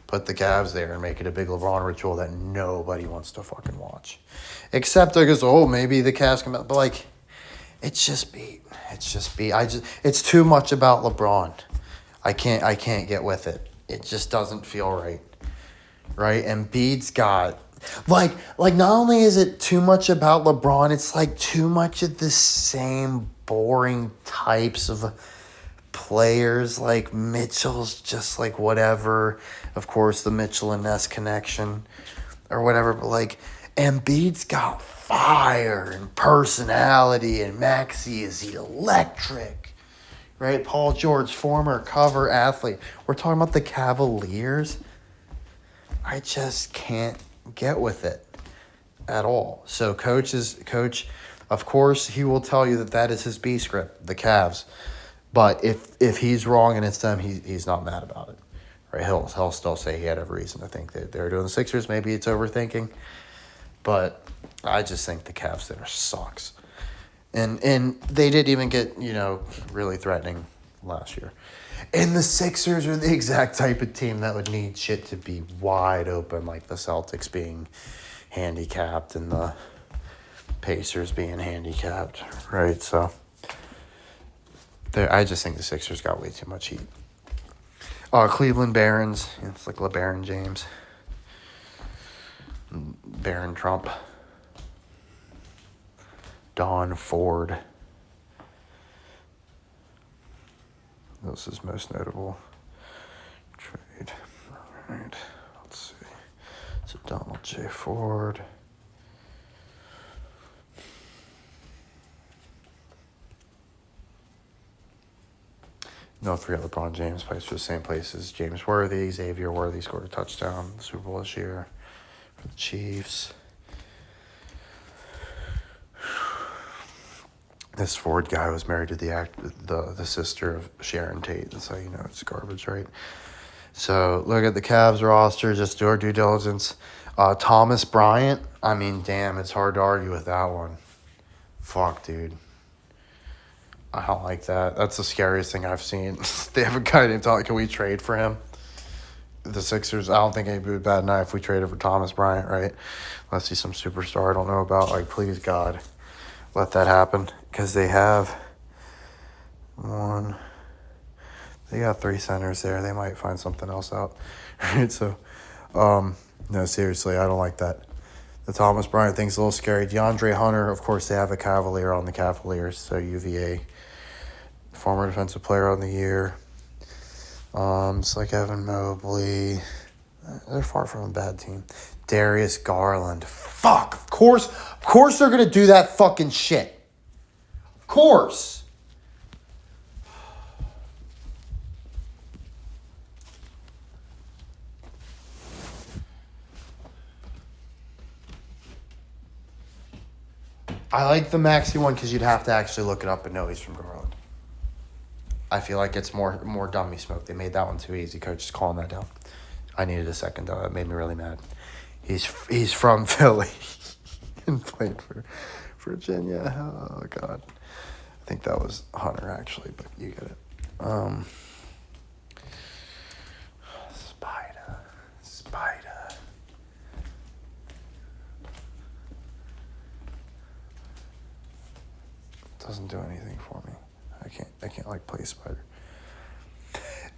put the Cavs there and make it a big LeBron ritual that nobody wants to fucking watch. Except because, maybe the Cavs come out. But, like, it's just beat. It's too much about LeBron. I can't get with it. It just doesn't feel right. Right? Embiid's got, like not only is it too much about LeBron, it's like too much of the same boring types of players. Like Mitchell's just like whatever. Of course, the Mitchell and Ness connection or whatever. But like Embiid's got fire and personality, and Maxey is electric, right? Paul George, former cover athlete. We're talking about the Cavaliers. I just can't get with it at all. So coach, of course, he will tell you that is his B script, the Cavs. But if he's wrong and it's them, he's not mad about it, right? He'll still say he had every reason to think that they're doing the Sixers. Maybe it's overthinking, but I just think the Cavs dinner sucks, and they didn't even get really threatening last year. And the Sixers are the exact type of team that would need shit to be wide open, like the Celtics being handicapped and the Pacers being handicapped, right? So I just think the Sixers got way too much heat. Cleveland Barons, it's like LeBaron James, Baron Trump, Don Ford. This is most notable trade. All right, let's see. So Donald J. Ford. No, forget LeBron James plays for the same place as James Worthy. Xavier Worthy scored a touchdown in the Super Bowl this year for the Chiefs. This Ford guy was married to the sister of Sharon Tate. That's how you know it's garbage, right? So look at the Cavs roster. Just do our due diligence. Thomas Bryant. I mean, damn, it's hard to argue with that one. Fuck, dude. I don't like that. That's the scariest thing I've seen. They have a guy named Thomas. Can we trade for him? The Sixers, I don't think anybody would bat an eye if we traded for Thomas Bryant, right? Unless he's some superstar I don't know about. Like, please, God, let that happen. Because they have they got 3 centers there. They might find something else out, right? So, no, seriously, I don't like that. The Thomas Bryant thing's a little scary. DeAndre Hunter, of course, they have a Cavalier on the Cavaliers, so UVA. Former defensive player of the year. It's like Evan Mobley. They're far from a bad team. Darius Garland. Fuck. Of course they're going to do that fucking shit. Of course. I like the Maxey one because you'd have to actually look it up and know he's from Garland. I feel like it's more dummy smoke. They made that one too easy. Coach is calling that down. I needed a second though. That made me really mad. He's from Philly and played for Virginia. Oh God, I think that was Hunter actually, but you get it. Spider. Doesn't do anything for me. I can't like play Spider.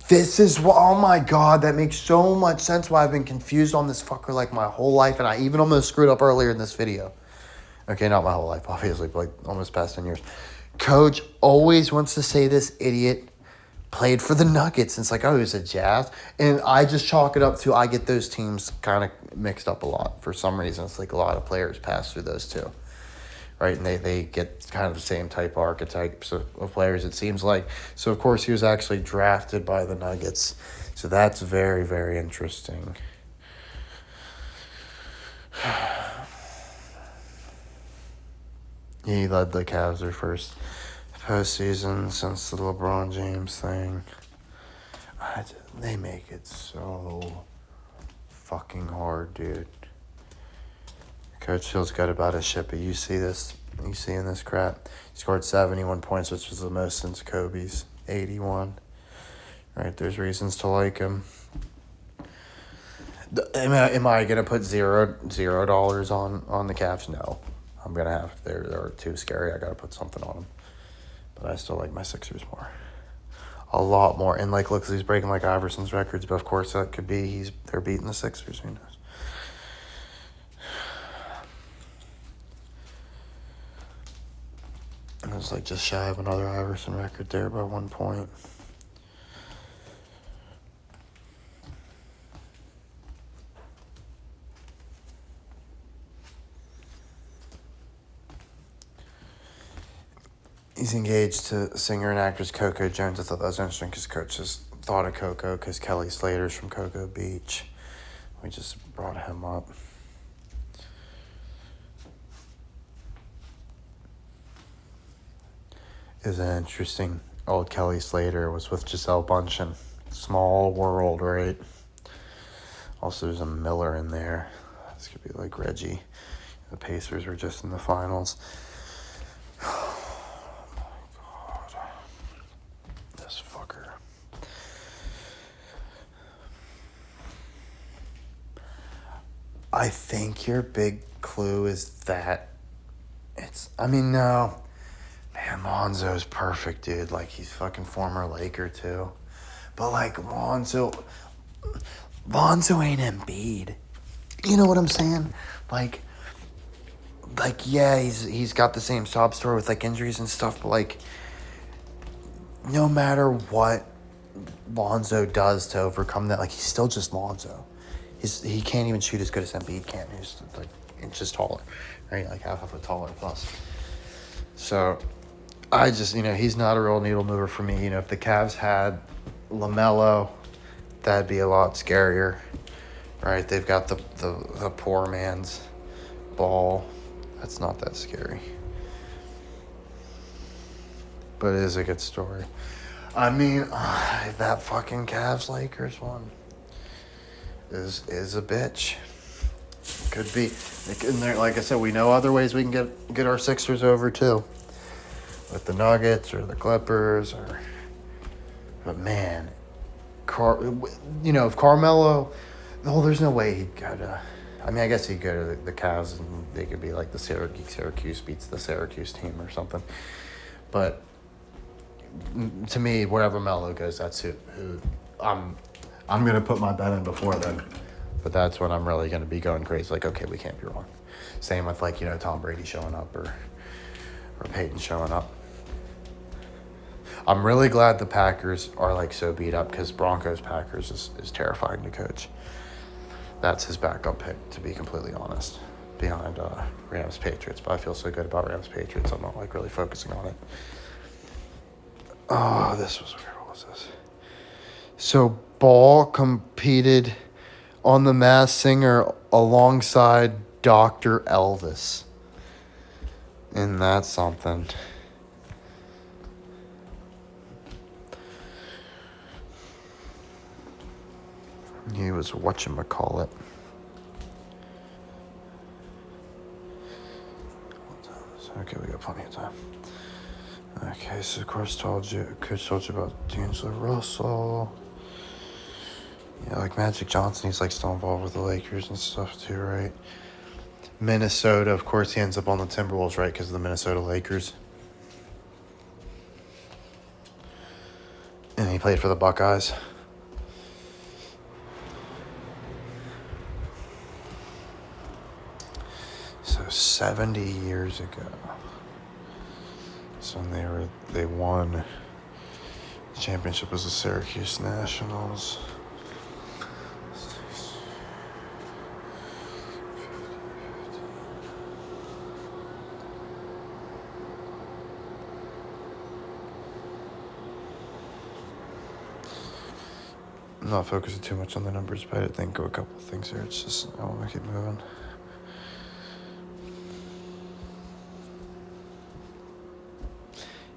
This is what, oh my God, that makes so much sense why I've been confused on this fucker like my whole life, and I even almost screwed up earlier in this video. Okay, not my whole life, obviously, but like almost past 10 years. Coach always wants to say this idiot played for the Nuggets. And it's like, oh, he was a Jazz. And I just chalk it up to I get those teams kind of mixed up a lot. For some reason, it's like a lot of players pass through those two. Right, and they get kind of the same type of archetypes of players, it seems like. So, of course, he was actually drafted by the Nuggets. So that's very, very interesting. He led the Cavs their first postseason since the LeBron James thing. They make it so fucking hard, dude. Coach feels good about his shit, but you see this. You see in this crap. He scored 71 points, which was the most since Kobe's 81. Right, there's reasons to like him. Am I going to put $0 on the Cavs? No. I'm going to have. They're too scary. I got to put something on them. But I still like my Sixers more. A lot more. And, like, look, he's breaking, like, Iverson's records. But, of course, that could be they're beating the Sixers. Who knows? It was like just shy of another Iverson record there by 1 point. He's engaged to singer and actress Coco Jones. I thought that was interesting because Coach just thought of Coco because Kelly Slater's from Cocoa Beach. We just brought him up. Is an interesting. Old Kelly Slater was with Giselle Bundchen. Small world, right? Also, there's a Miller in there. This could be like Reggie. The Pacers were just in the finals. Oh my God. This fucker. I think your big clue is that no. Man, Lonzo's perfect, dude. Like, he's fucking former Laker, too. But, like, Lonzo ain't Embiid. You know what I'm saying? Like, yeah, he's got the same sob story with, like, injuries and stuff, but, like, no matter what Lonzo does to overcome that, like, he's still just Lonzo. He can't even shoot as good as Embiid can, who's, like, inches taller, right? Like, half a foot taller plus. So, I just, he's not a real needle mover for me. If the Cavs had LaMelo, that'd be a lot scarier, right? They've got the poor man's Ball. That's not that scary. But it is a good story. That fucking Cavs-Lakers one is a bitch. Could be. And there, like I said, we know other ways we can get our Sixers over, too. With the Nuggets or the Clippers but man, if Carmelo, there's no way he'd go to. I guess he'd go to the Cavs and they could be like the Syracuse beats the Syracuse team or something. But to me, wherever Melo goes, that's who I'm gonna put my bet in before then. But that's when I'm really gonna be going crazy. Like, okay, we can't be wrong. Same with Tom Brady showing up or Peyton showing up. I'm really glad the Packers are like so beat up because Broncos-Packers is terrifying to coach. That's his backup pick, to be completely honest, behind Rams-Patriots. But I feel so good about Rams-Patriots, I'm not like really focusing on it. Oh, this was weird. What was this? So Ball competed on The Masked Singer alongside Dr. Elvis. And that's something. He was whatchamacallit. Okay, we got plenty of time. Okay, so of course Coach told you about D'Angelo Russell. Yeah, like Magic Johnson, he's like still involved with the Lakers and stuff too, right? Minnesota, of course, he ends up on the Timberwolves, right, because of the Minnesota Lakers. And he played for the Buckeyes. So 70 years ago. So they won the championship was the Syracuse Nationals. I'm not focusing too much on the numbers, but I did think of a couple of things here. It's just, I want to keep moving.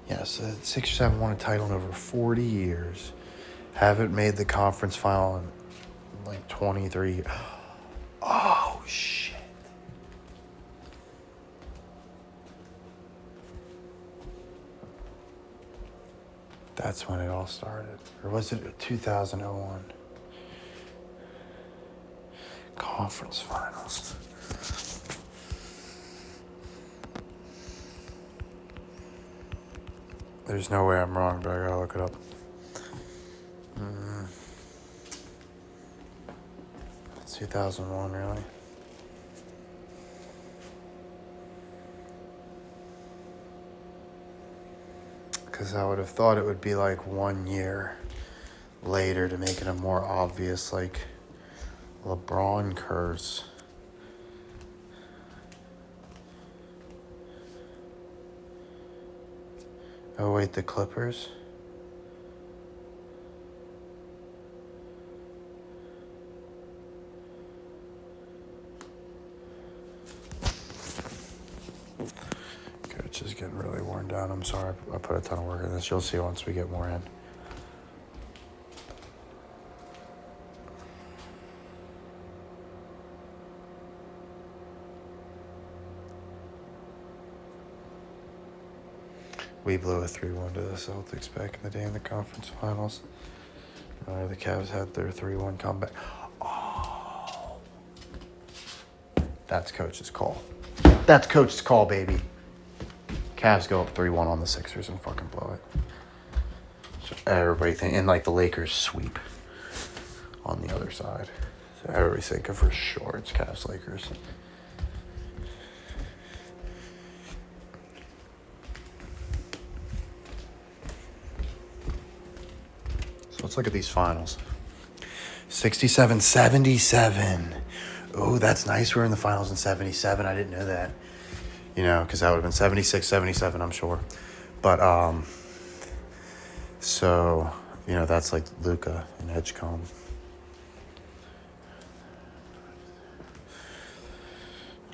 Yeah, so the Sixers haven't won a title in over 40 years. Haven't made the conference final in like 23 years. Oh, shit. That's when it all started. Or was it 2001? Conference finals. There's no way I'm wrong, but I gotta look it up. It's 2001, really? Because I would have thought it would be like 1 year later to make it a more obvious, like, LeBron curse. Oh, wait, the Clippers? Coach is getting really worn down. I'm sorry. I put a ton of work in this. You'll see once we get more in. We blew a 3-1 to the Celtics back in the day in the conference finals. The Cavs had their 3-1 comeback. Oh. That's Coach's call. That's Coach's call, baby. Cavs go up 3-1 on the Sixers and fucking blow it. So everybody and like the Lakers sweep on the other side. So everybody's thinking for sure it's Cavs Lakers. So let's look at these finals. 67-77. Oh, that's nice. We're in the finals in 77. I didn't know that. Because that would have been 76-77, I'm sure. But, so, that's like Luka and Edgecombe.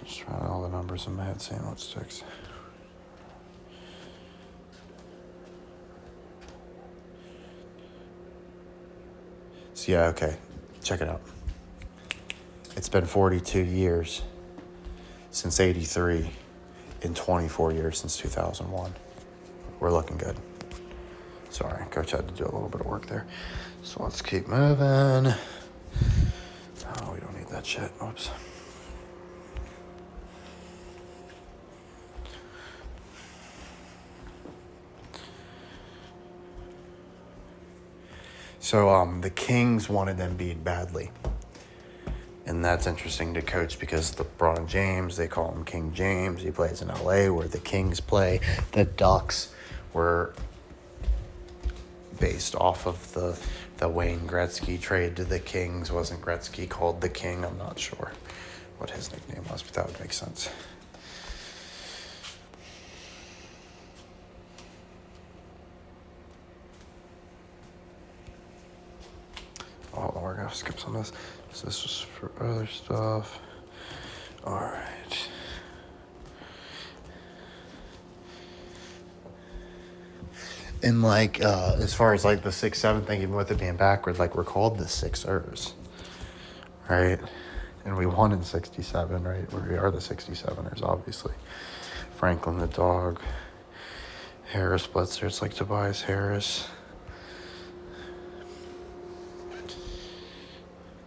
Just trying all the numbers in my head, saying what sticks. So, yeah, okay. Check it out. It's been 42 years since 83 and 24 years since 2001. We're looking good. Sorry, Coach had to do a little bit of work there. So let's keep moving. Oh, we don't need that shit. Oops. So the Kings wanted Embiid badly. And that's interesting to Coach because LeBron James, they call him King James. He plays in LA where the Kings play. The Ducks were based off of the Wayne Gretzky trade to the Kings. Wasn't Gretzky called the King? I'm not sure what his nickname was, but that would make sense. Oh, we're going to skip some of this. So this was for other stuff. All right. And as far as the 6-7 thing, even with it being backward, we're called the Sixers, right? And we won in 67, right? We are the 67ers, obviously. Franklin the dog. Harris Blitzer, it's like Tobias Harris.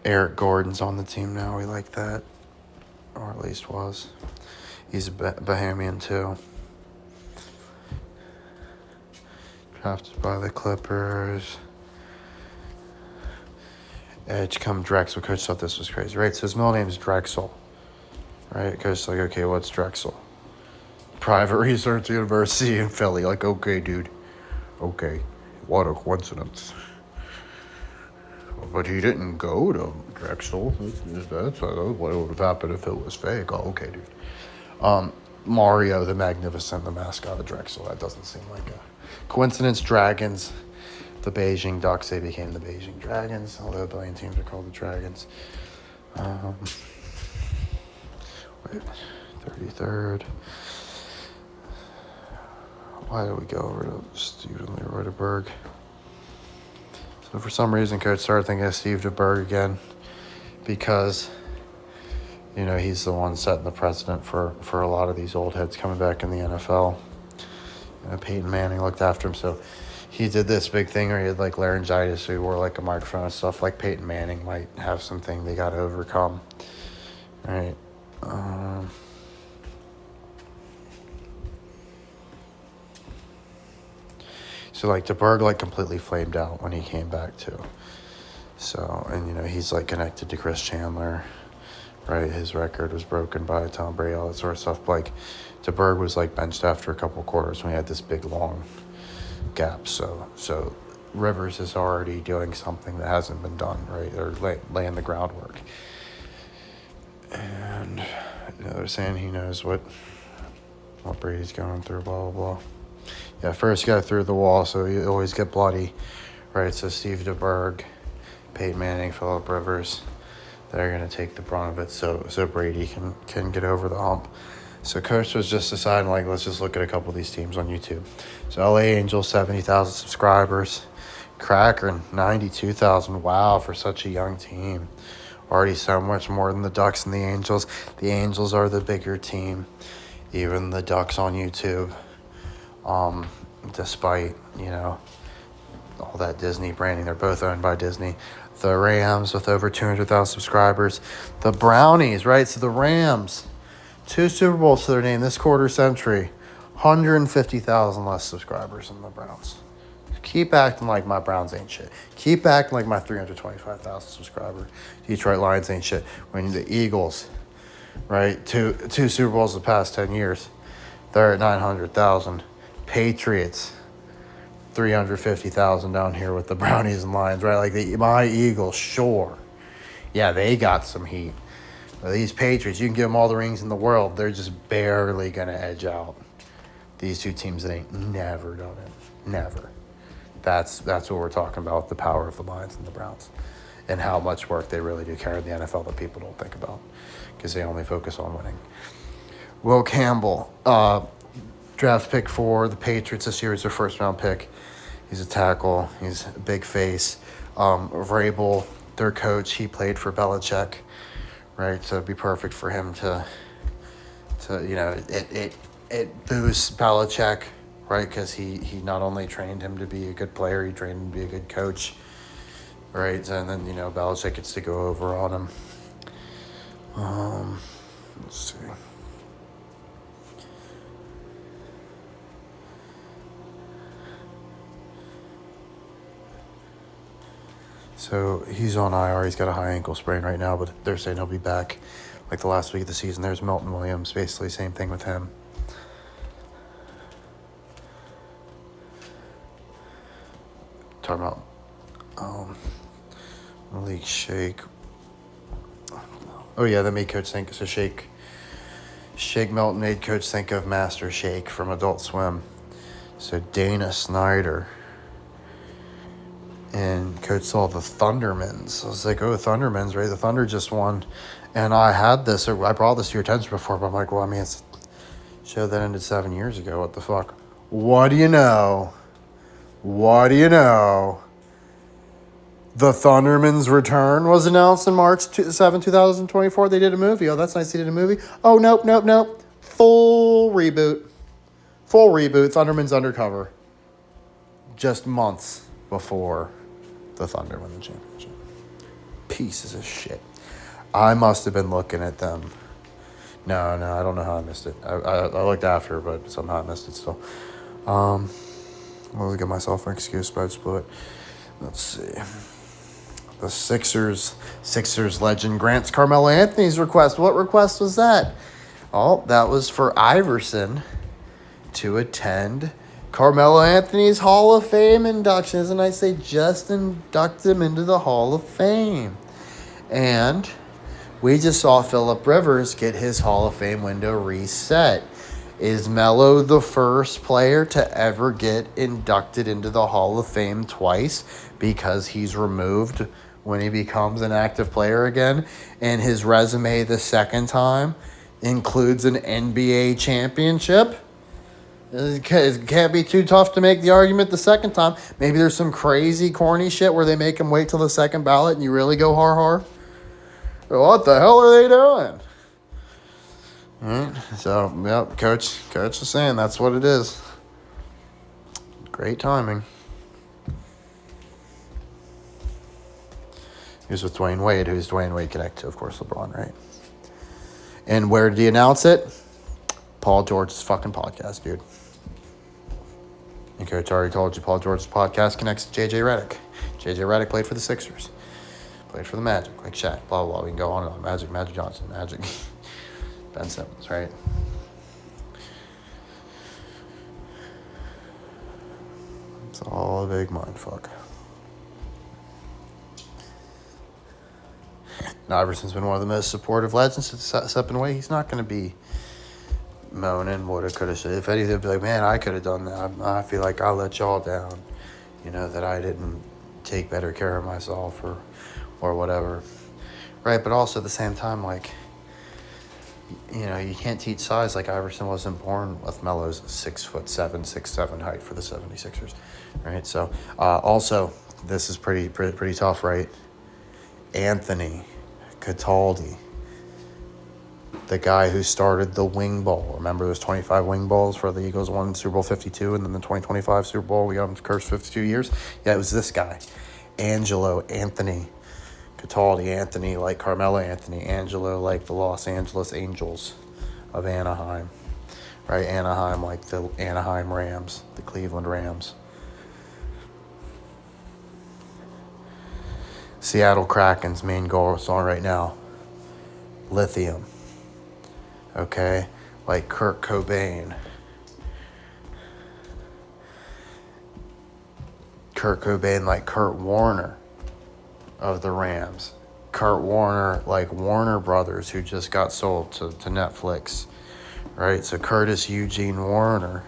Eric Gordon's on the team now. We like that. Or at least was. He's a Bahamian too. Drafted by the Clippers. Edgecombe Drexel. Coach thought this was crazy, right? So his middle name is Drexel. Right? Coach's like, okay, what's Drexel? Private research university in Philly. Okay, dude. Okay. What a coincidence. But he didn't go to Drexel. That's what would have happened if it was fake. Oh, okay, dude. Mario the Magnificent, the mascot of Drexel. That doesn't seem like a coincidence. Dragons, the Beijing Ducks, they became the Beijing Dragons, although a billion teams are called the Dragons. 33rd. Why did we go over to Steven Leroy DeBerg? So for some reason, Coach started thinking of Steve DeBerg again because, he's the one setting the precedent for a lot of these old heads coming back in the NFL. Peyton Manning looked after him, so he did this big thing where he had laryngitis, so he wore a microphone and stuff. Peyton Manning might have something they got to overcome. All right. So DeBerg completely flamed out when he came back too. So, and he's connected to Chris Chandler, right? His record was broken by Tom Brady, all that sort of stuff. DeBerg was benched after a couple quarters when he had this big long gap. So Rivers is already doing something that hasn't been done, right? Or laying the groundwork. And they're saying he knows what Brady's going through, blah blah blah. Yeah, first guy through the wall, so you always get bloody, right? So Steve DeBerg, Peyton Manning, Phillip Rivers, they're going to take the brunt of it so Brady can get over the hump. So Coach was just deciding, like, let's just look at a couple of these teams on YouTube. So LA Angels, 70,000 subscribers. Kraken, 92,000. Wow, for such a young team. Already so much more than the Ducks and the Angels. The Angels are the bigger team. Even the Ducks on YouTube. Despite, all that Disney branding. They're both owned by Disney. The Rams with over 200,000 subscribers. The Brownies, right? So the Rams, 2 Super Bowls to their name this quarter century. 150,000 less subscribers than the Browns. Keep acting like my Browns ain't shit. Keep acting like my 325,000 subscriber Detroit Lions ain't shit. When the Eagles, right, two Super Bowls the past 10 years, they're at 900,000. Patriots, 350,000 down here with the Brownies and Lions, right? Like my Eagles, sure. Yeah, they got some heat. But these Patriots, you can give them all the rings in the world. They're just barely going to edge out these two teams that ain't never done it. Never. That's what we're talking about, the power of the Lions and the Browns and how much work they really do carry in the NFL that people don't think about because they only focus on winning. Will Campbell, draft pick for the Patriots this year is their first-round pick. He's a tackle. He's a big face. Vrabel, their coach, he played for Belichick, right? So it'd be perfect for him to it boosts Belichick, right? Because he not only trained him to be a good player, he trained him to be a good coach, right? And then, Belichick gets to go over on him. Let's see. So he's on IR. He's got a high ankle sprain right now, but they're saying he'll be back like the last week of the season. There's Milton Williams, basically same thing with him. Talking about Malik Shake. Oh yeah, that made Coach think. So Shake Milton made Coach think of Master Shake from Adult Swim. So Dana Snyder. And Coach saw the Thundermans. I was like, oh, Thundermans, right? The Thunder just won. And I had this, I brought this to your attention before, but I'm like, well, I mean, it's a show that ended 7 years ago. What the fuck? What do you know? The Thundermans' return was announced in March 7, 2024. They did a movie. Oh, that's nice. They did a movie. Oh, nope. Full reboot. Thundermans Undercover. Just months before the Thunder win the championship. Pieces of shit. I must have been looking at them. No, I don't know how I missed it. I looked after, but somehow I missed it still. I'll give myself an excuse, but I just blew it. Let's see. The Sixers legend grants Carmelo Anthony's request. What request was that? Oh, that was for Iverson to attend Carmelo Anthony's Hall of Fame induction. Isn't I say just induct him into the Hall of Fame. And we just saw Phillip Rivers get his Hall of Fame window reset. Is Melo the first player to ever get inducted into the Hall of Fame twice because he's removed when he becomes an active player again? And his resume the second time includes an NBA championship? It can't be too tough to make the argument the second time. Maybe there's some crazy, corny shit where they make him wait till the second ballot and you really go har. What the hell are they doing? All right. So, yep, Coach is saying that's what it is. Great timing. He was with Dwayne Wade. Who's Dwayne Wade connected to? Of course, LeBron, right? And where did he announce it? Paul George's fucking podcast, dude. And Coach already told you Paul George's podcast connects to J.J. Redick. J.J. Redick played for the Sixers. Played for the Magic, like Shaq, blah, blah, blah. We can go on and on. Magic Johnson, Magic. Ben Simmons, right? It's all a big mindfuck. And Iverson's been one of the most supportive legends stepping away. He's not going to be moaning, woulda, coulda, shoulda. If anything, they'd be like, man, I could have done that. I feel like I let y'all down. You know, that I didn't take better care of myself or whatever. Right, but also at the same time, like, you know, you can't teach size. Like, Iverson wasn't born with Melo's 6'7", 6'7" height for the 76ers. Right, so also, this is pretty tough, right? Anthony Cataldi, the guy who started the wing ball. Remember those 25 wing balls for the Eagles won Super Bowl 52 and then the 2025 Super Bowl, we got them cursed 52 years? Yeah, it was this guy. Anthony Cataldi. Anthony like Carmelo Anthony. Angelo like the Los Angeles Angels of Anaheim. Right? Anaheim like the Anaheim Rams, the Cleveland Rams. Seattle Kraken's main goal song right now, Lithium. Okay? Like Kurt Cobain. Kurt Cobain like Kurt Warner of the Rams. Kurt Warner like Warner Brothers, who just got sold to Netflix. Right? So Curtis Eugene Warner,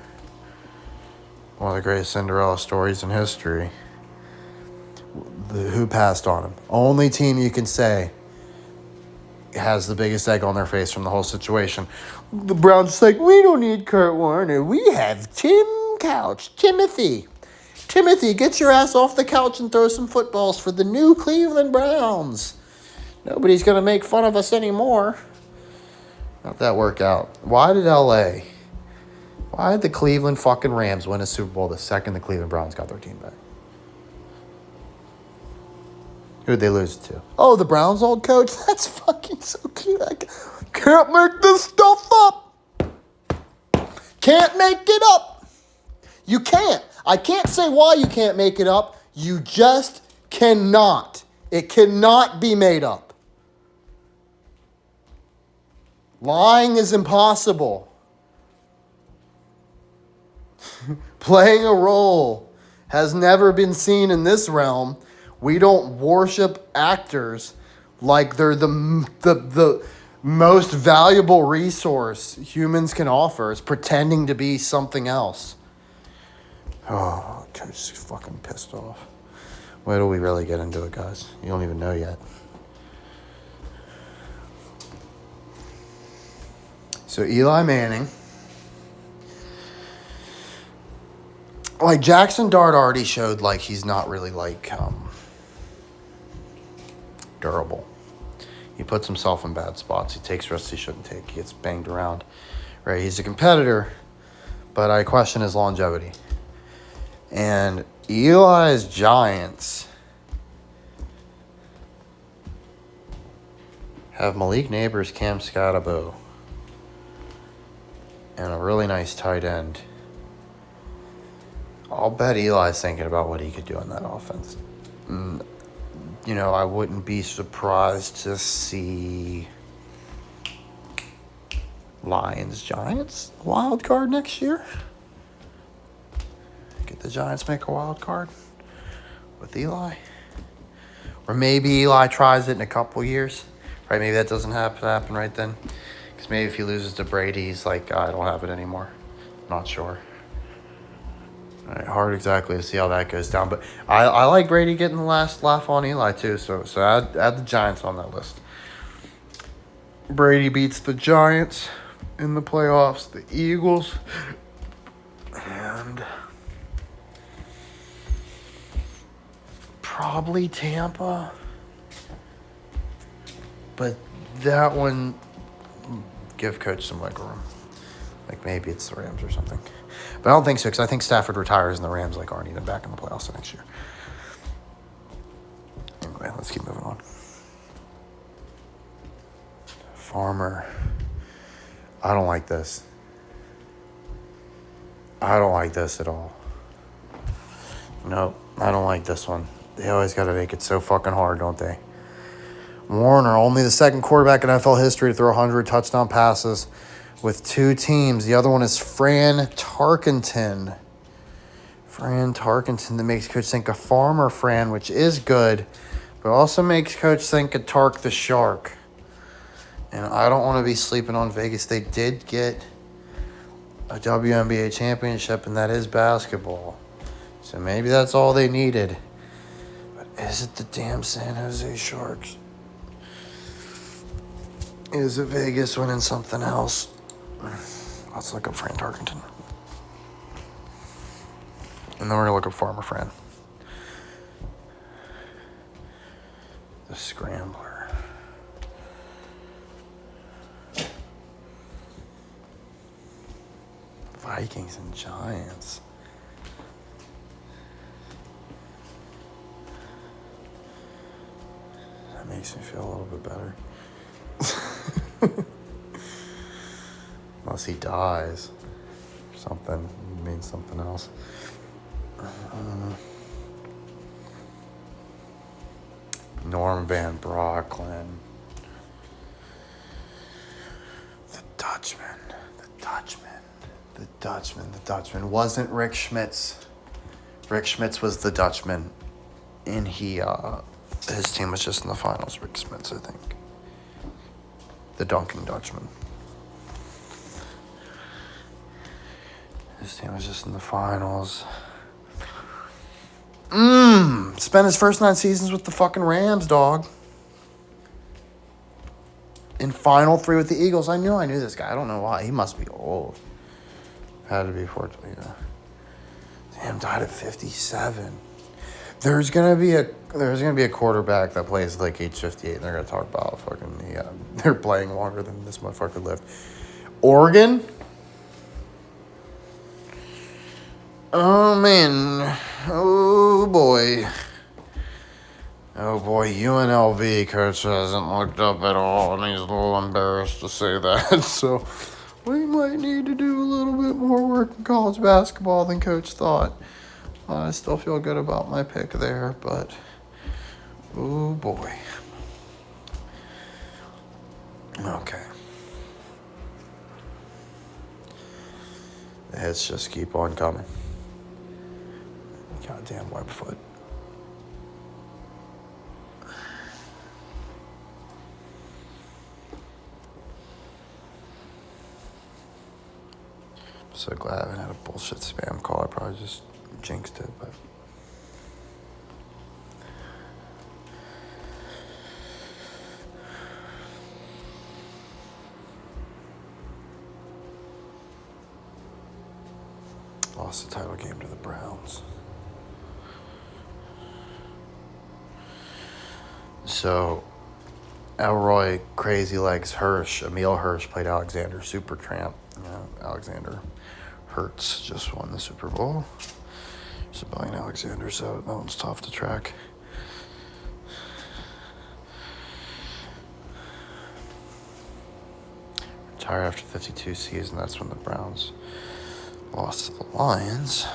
one of the greatest Cinderella stories in history. Who passed on him? Only team you can say has the biggest egg on their face from the whole situation. The Browns just like, we don't need Kurt Warner. We have Timothy, get your ass off the couch and throw some footballs for the new Cleveland Browns. Nobody's going to make fun of us anymore. How'd that work out? Why did the Cleveland fucking Rams win a Super Bowl the second the Cleveland Browns got their team back? Who'd they lose to? Oh, the Browns' old coach? That's fucking so cute. I can't make this stuff up. Can't make it up. You can't. I can't say why you can't make it up. You just cannot. It cannot be made up. Lying is impossible. Playing a role has never been seen in this realm. We don't worship actors like they're the most valuable resource humans can offer. Is pretending to be something else. Oh, coach is fucking pissed off. Where do we really get into it, guys? You don't even know yet. So Eli Manning, like Jackson Dart already showed, like he's not really like durable. He puts himself in bad spots. He takes risks he shouldn't take. He gets banged around. Right? He's a competitor, but I question his longevity. And Eli's Giants have Malik Neighbors, Cam Scotabo, and a really nice tight end. I'll bet Eli's thinking about what he could do in that offense. You know, I wouldn't be surprised to see Lions-Giants wild card next year. Get the Giants make a wild card with Eli. Or maybe Eli tries it in a couple years. Right, maybe that doesn't happen right then. Because maybe if he loses to Brady, he's like, I don't have it anymore. Not sure. All right, hard exactly to see how that goes down. But I like Brady getting the last laugh on Eli too. So add the Giants on that list. Brady beats the Giants in the playoffs, the Eagles, and probably Tampa. But that one, give coach some wiggle room. Like maybe it's the Rams or something. But I don't think so, because I think Stafford retires and the Rams aren't even back in the playoffs next year. Anyway, let's keep moving on. Farmer. I don't like this. I don't like this at all. Nope, I don't like this one. They always got to make it so fucking hard, don't they? Warner, only the second quarterback in NFL history to throw 100 touchdown passes with two teams. The other one is Fran Tarkenton. Fran Tarkenton, that makes coach think of Farmer Fran, which is good, but also makes coach think of Tark the Shark. And I don't want to be sleeping on Vegas. They did get a WNBA championship, and that is basketball. So maybe that's all they needed. But is it the damn San Jose Sharks? Is it Vegas winning something else? Let's look up Fran Tarkenton. And then we're going to look up Farmer Fran. The Scrambler. Vikings and Giants. That makes me feel a little bit better. Unless he dies or something. It means something else. Norm Van Brocklin. The Dutchman. Wasn't Rick Schmitz. Rick Schmitz was the Dutchman. And his team was just in the finals. Rick Schmitz, I think. The Dunking Dutchman. His team was just in the finals. Spent his first 9 seasons with the fucking Rams, dog. In Final 3 with the Eagles. I knew this guy. I don't know why. He must be old. Had to be 14. Yeah. Damn, died at 57. There's gonna be a quarterback that plays like age 58, and they're gonna talk about fucking they're playing longer than this motherfucker lived. Oregon. Oh man. Oh boy. UNLV coach hasn't looked up at all, and he's a little embarrassed to say that. So we might need to do a little bit more work in college basketball than coach thought. I still feel good about my pick there, but oh boy. Okay. The hits just keep on coming. Goddamn Webfoot. I'm so glad I haven't had a bullshit spam call. I probably just jinxed it, but lost the title game to the Browns. So Elroy Crazy Legs Hirsch, Emil Hirsch played Alexander Supertramp. Alexander Hertz just won the Super Bowl. Sabine Alexander, so that one's tough to track. Retired after 52 seasons. That's when the Browns lost to the Lions.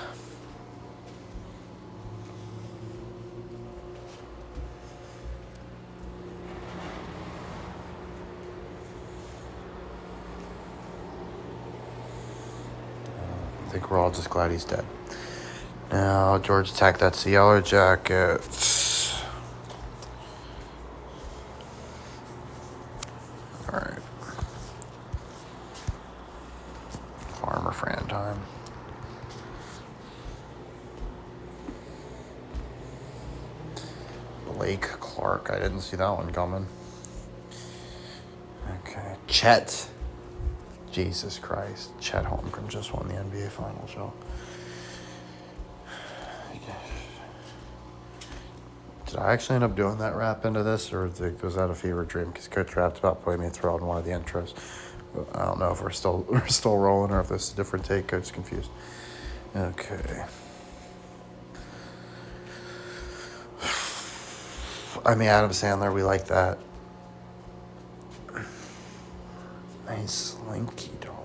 I think we're all just glad he's dead. Now, Georgia Tech, that's the Yellow Jackets. All right. Farmer Fran time. Blake Clark, I didn't see that one coming. Okay. Chet. Jesus Christ. Chet Holmgren just won the NBA Finals, y'all. Did I actually end up doing that rap into this, or was that a fever dream? Because Coach rapped about putting me through on one of the intros. I don't know if we're still rolling or if this is a different take. Coach's confused. Okay. I mean, Adam Sandler, we like that. Nice slinky dog.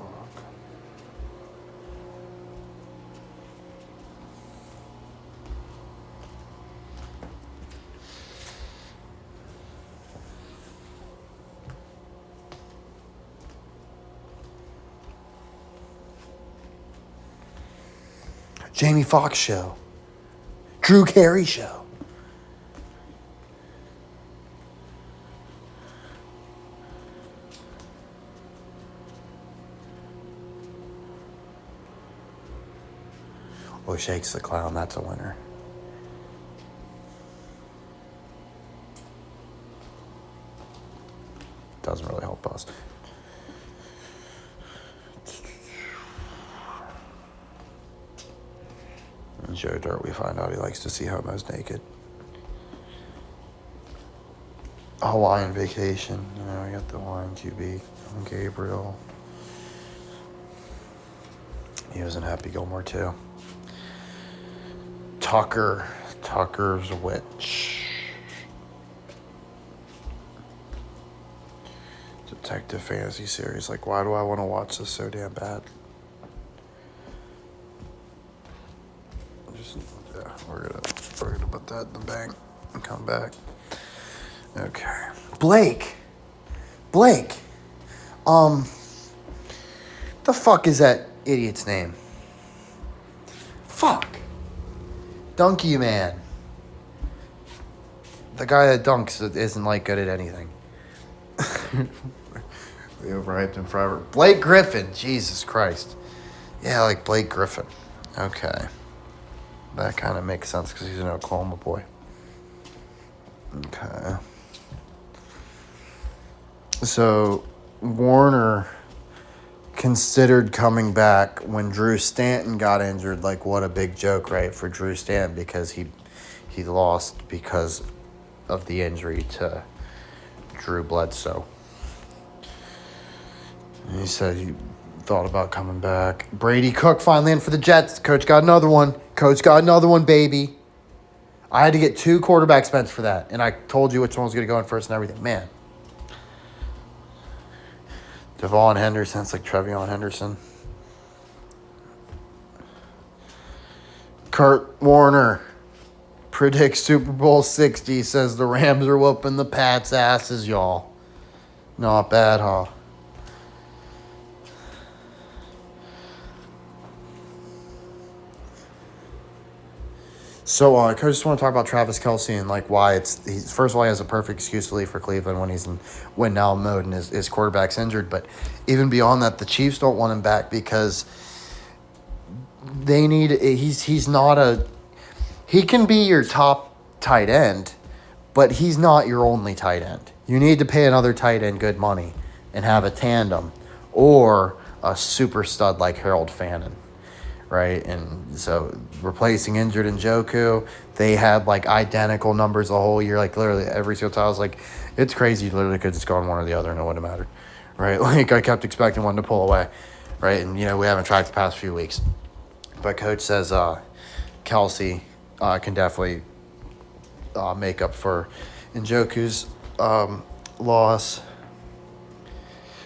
Jamie Foxx show. Drew Carey show. Oh, Shakes the Clown. That's a winner. Doesn't really help us. In Joe Dirt, we find out he likes to see homos naked. Hawaiian Vacation. We got the Hawaiian QB. Gabriel. He was in Happy Gilmore too. Tucker's Witch. Detective fantasy series. Like, why do I want to watch this so damn bad? We're gonna put that in the bank and come back. Okay. Blake. The fuck is that idiot's name? Fuck. Dunky Man. The guy that dunks isn't like good at anything. We overhyped him forever. Blake Griffin. Jesus Christ. Yeah, like Blake Griffin. Okay. That kind of makes sense because he's an Oklahoma boy. Okay. So, Warner considered coming back when Drew Stanton got injured. Like, what a big joke, right, for Drew Stanton, because he lost because of the injury to Drew Bledsoe. And he said he thought about coming back. Brady Cook finally in for the Jets. Coach got another one. Baby. I had to get 2 quarterbacks benched for that, and I told you which one was going to go in first and everything. Man. Devon Henderson. It's like Trevion Henderson. Kurt Warner predicts Super Bowl 60. Says the Rams are whooping the Pats' asses, y'all. Not bad, huh? So, I just want to talk about Travis Kelce and like why first of all, he has a perfect excuse to leave for Cleveland when he's in win now mode and his quarterback's injured. But even beyond that, the Chiefs don't want him back because they need. He's not he can be your top tight end, but he's not your only tight end. You need to pay another tight end good money and have a tandem or a super stud like Harold Fannin. Right, and so replacing injured Njoku, they had like identical numbers the whole year. Like literally every single time, I was like, it's crazy. You literally could just go on one or the other and it wouldn't have mattered. Right, like I kept expecting one to pull away. Right, and we haven't tracked the past few weeks, but coach says Kelce can definitely make up for Njoku's loss.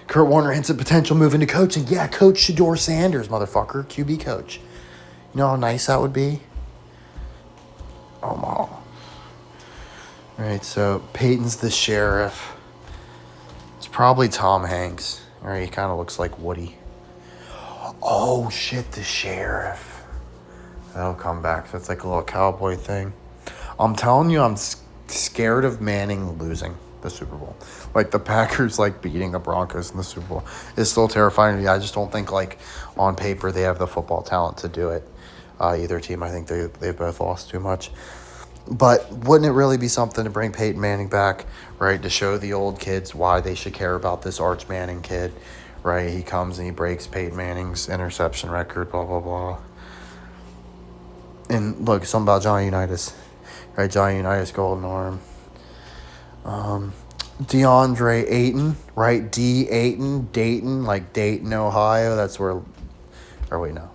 Kurt Warner hints at potential move into coaching. Yeah, Coach Shedeur Sanders, motherfucker. QB coach. You know how nice that would be? Oh, my. All right, so Peyton's the sheriff. It's probably Tom Hanks. All right, he kind of looks like Woody. Oh, shit, the sheriff. That'll come back. That's like a little cowboy thing. I'm telling you, I'm scared of Manning losing the Super Bowl. Like the Packers beating the Broncos in the Super Bowl is still terrifying to me. I just don't think on paper they have the football talent to do it. Either team, I think they've both lost too much. But wouldn't it really be something to bring Peyton Manning back, right? To show the old kids why they should care about this Arch Manning kid, right? He comes and he breaks Peyton Manning's interception record, blah, blah, blah. And look, something about Johnny Unitas, right? Johnny Unitas, golden arm. DeAndre Ayton, right? D. Ayton, Dayton, like Dayton, Ohio. That's where. Or wait, no.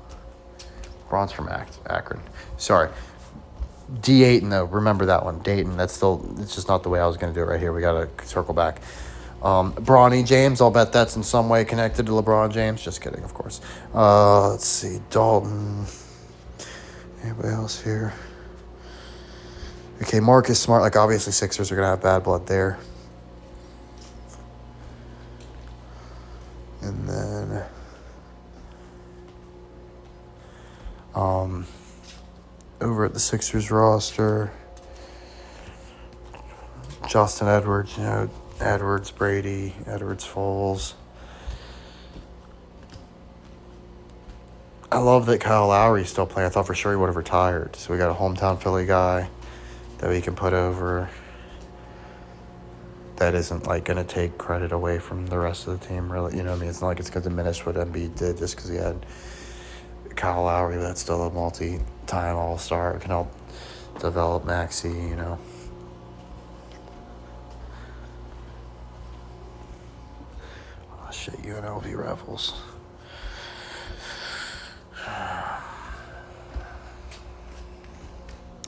Ron's from Akron. Sorry. D. Ayton, though. Remember that one. Dayton. It's just not the way I was going to do it right here. We got to circle back. Bronny James. I'll bet that's in some way connected to LeBron James. Just kidding, of course. Let's see. Dalton. Anybody else here? Okay, Marcus Smart. Obviously, Sixers are going to have bad blood there. And then over at the Sixers roster, Justin Edwards, Edwards, Brady, Edwards, Foles. I love that Kyle Lowry's still playing. I thought for sure he would have retired. So we got a hometown Philly guy that we can put over that isn't like going to take credit away from the rest of the team, really. You know what I mean? It's not like it's going to diminish what Embiid did just because he had Kyle Lowry, but that's still a multi-time all-star. It can help develop Maxey, you know. Oh, shit, UNLV Rebels.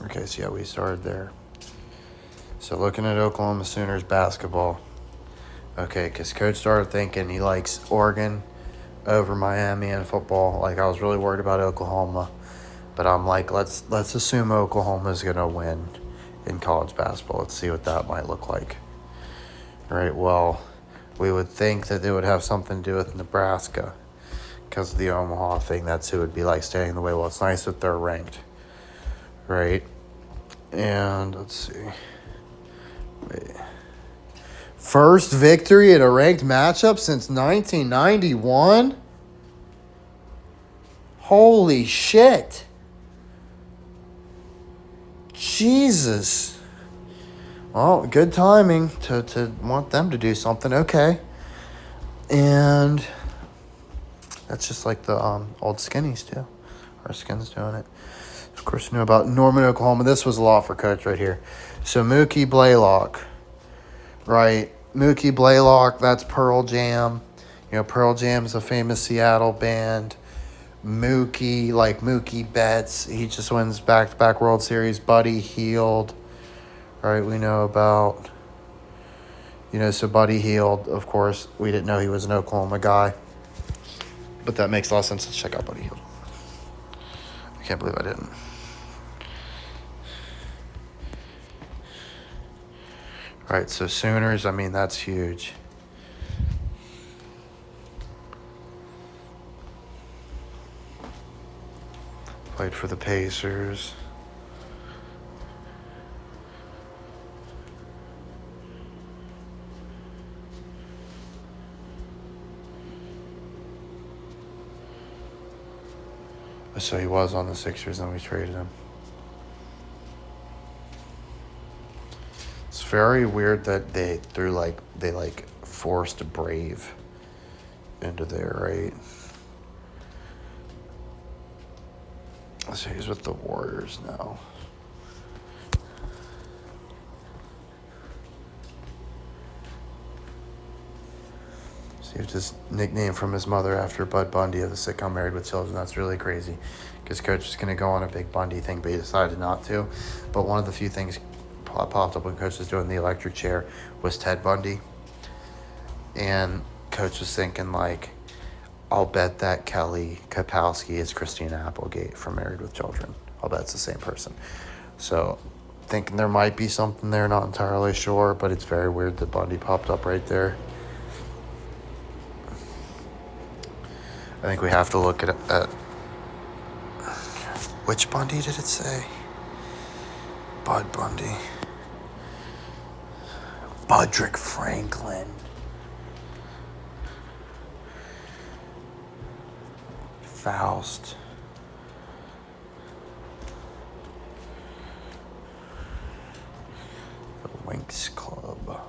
Okay, so yeah, we started there. So looking at Oklahoma Sooners basketball. Okay, because Coach started thinking he likes Oregon over Miami in football. Like, I was really worried about Oklahoma. But I'm like, let's assume Oklahoma's going to win in college basketball. Let's see what that might look like. Right, well, we would think that it would have something to do with Nebraska because of the Omaha thing. That's who would be, like, standing in the way. Well, it's nice that they're ranked. Right? And let's see. Wait. First victory in a ranked matchup since 1991? Holy shit. Jesus. Well, good timing to want them to do something. Okay. And that's just like the old Skinnies, too. Our Skins doing it. Of course, we knew about Norman, Oklahoma. This was a lot for Coach right here. So Mookie Blaylock. Right. Mookie Blaylock, that's Pearl Jam. You know, Pearl Jam's a famous Seattle band. Mookie, like Mookie Betts, he just wins back-to-back World Series. Buddy Hield, right, we know about. You know, so Buddy Hield, of course, we didn't know he was an Oklahoma guy. But that makes a lot of sense. Let's check out Buddy Hield. I can't believe I didn't. All right, so Sooners, I mean, that's huge. Played for the Pacers. So he was on the Sixers and we traded him. It's very weird that they forced Brave into there, right? So he's with the Warriors now. Received his nickname from his mother after Bud Bundy of the sitcom Married with Children. That's really crazy because Coach was going to go on a big Bundy thing, but he decided not to. But one of the few things popped up when Coach was doing the electric chair was Ted Bundy. And Coach was thinking, like, I'll bet that Kelly Kapowski is Christina Applegate from Married with Children. I'll bet it's the same person. So thinking there might be something there, not entirely sure, but it's very weird that Bundy popped up right there. I think we have to look at which Bundy did it say? Bud Bundy. Budrick Franklin. Faust. The Winx Club.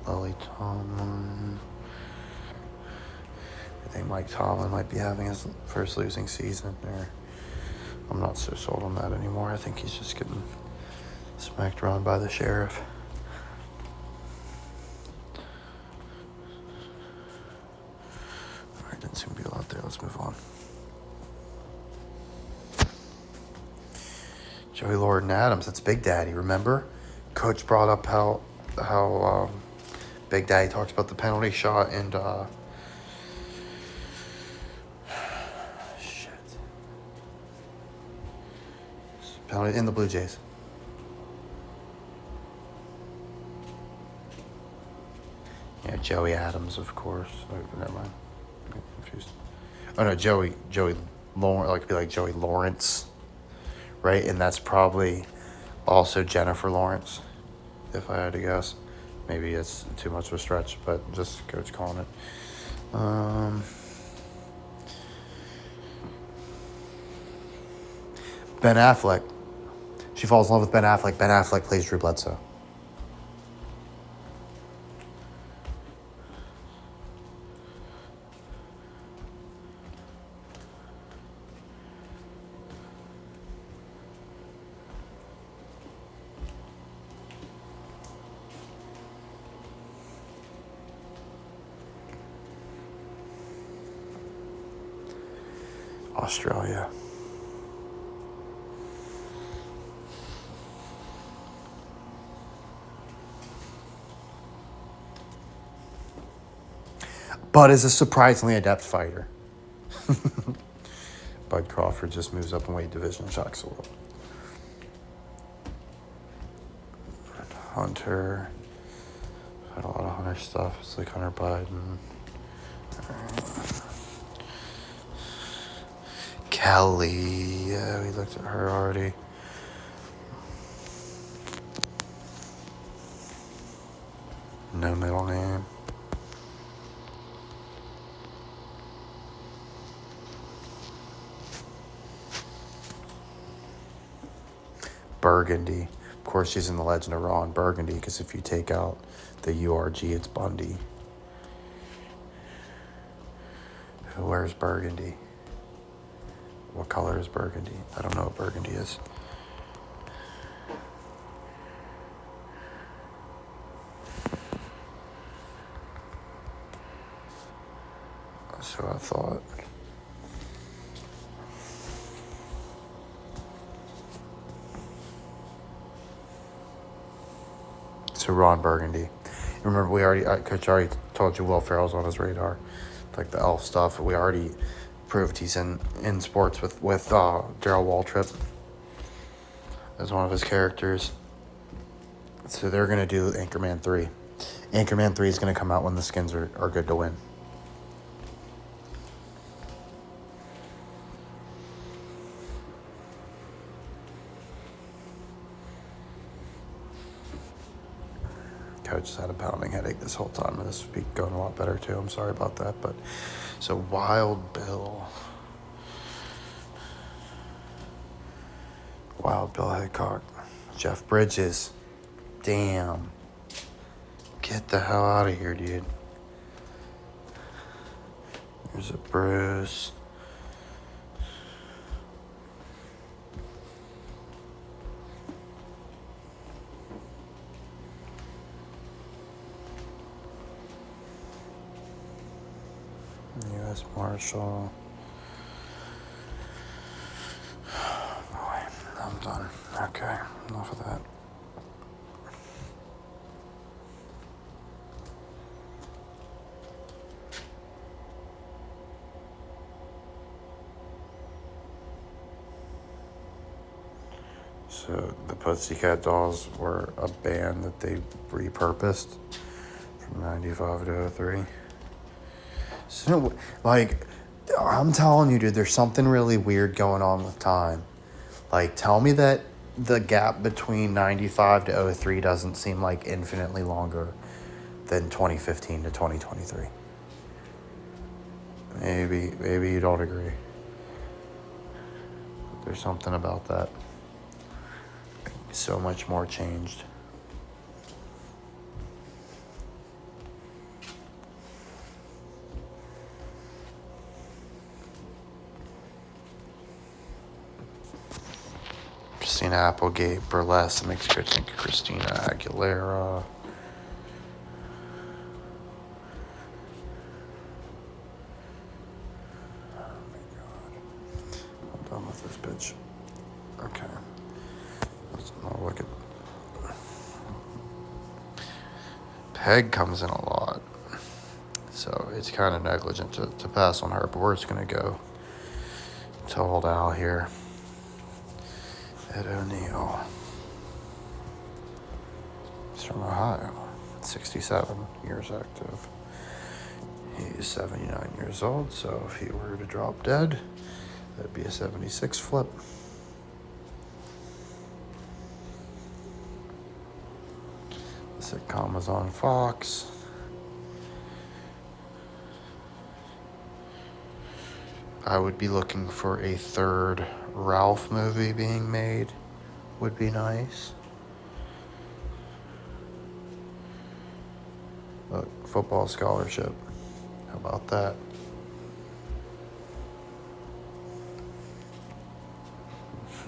Lily Tomlin. I think Mike Tomlin might be having his first losing season there. I'm not so sold on that anymore. I think he's just getting smacked around by the sheriff. All right, didn't seem to be a lot there. Let's move on. Joey Lord and Adams, that's Big Daddy, remember? Coach brought up how Big Daddy talked about the penalty shot and penalty in the Blue Jays. Yeah, Joey Adams, of course. Oh, never mind. I'm confused. Oh no, Joey Lawrence. Like, be like Joey Lawrence, right? And that's probably also Jennifer Lawrence, if I had to guess. Maybe it's too much of a stretch, but just coach calling it. Ben Affleck. She falls in love with Ben Affleck. Ben Affleck plays Drew Bledsoe. Australia. Bud is a surprisingly adept fighter. Bud Crawford just moves up in weight division, shocks the world. Hunter. Had a lot of Hunter stuff. It's like Hunter Biden. Kelly. Yeah, we looked at her already. No middle name. Burgundy. Of course, she's in the Legend of Ron Burgundy, because if you take out the URG, it's Bundy. Who wears burgundy? What color is burgundy? I don't know what burgundy is. So I thought. So Ron Burgundy. Remember, Coach already told you Will Ferrell's on his radar. Like the elf stuff. We already proved he's in sports with Daryl Waltrip as one of his characters. So they're going to do Anchorman 3. Anchorman 3 is going to come out when the skins are good to win. Coach has had a pounding headache this whole time, and this would be going a lot better too. I'm sorry about that, but so Wild Bill Headcock, Jeff Bridges, damn, get the hell out of here, dude. There's a Bruce. U.S. Marshal. Boy, I'm done. Okay, enough of that. So the Pussycat Dolls were a band that they repurposed from 95 to 03. So, like, I'm telling you, dude, there's something really weird going on with time. Like, tell me that the gap between 95 to 03 doesn't seem like infinitely longer than 2015 to 2023. Maybe you don't agree. There's something about that. So much more changed. Christina Applegate, Burlesque, makes you think of Christina Aguilera. Oh my God. I'm done with this bitch. Okay. Let's not look at. Peg comes in a lot. So it's kind of negligent to pass on her, but we're just going to go to old Al here. Ed O'Neill. He's from Ohio, 67 years active. He's 79 years old, so if he were to drop dead, that'd be a 76 flip. Sitcom was on Fox. I would be looking for a third Ralph movie being made. Would be nice. Look, football scholarship. How about that?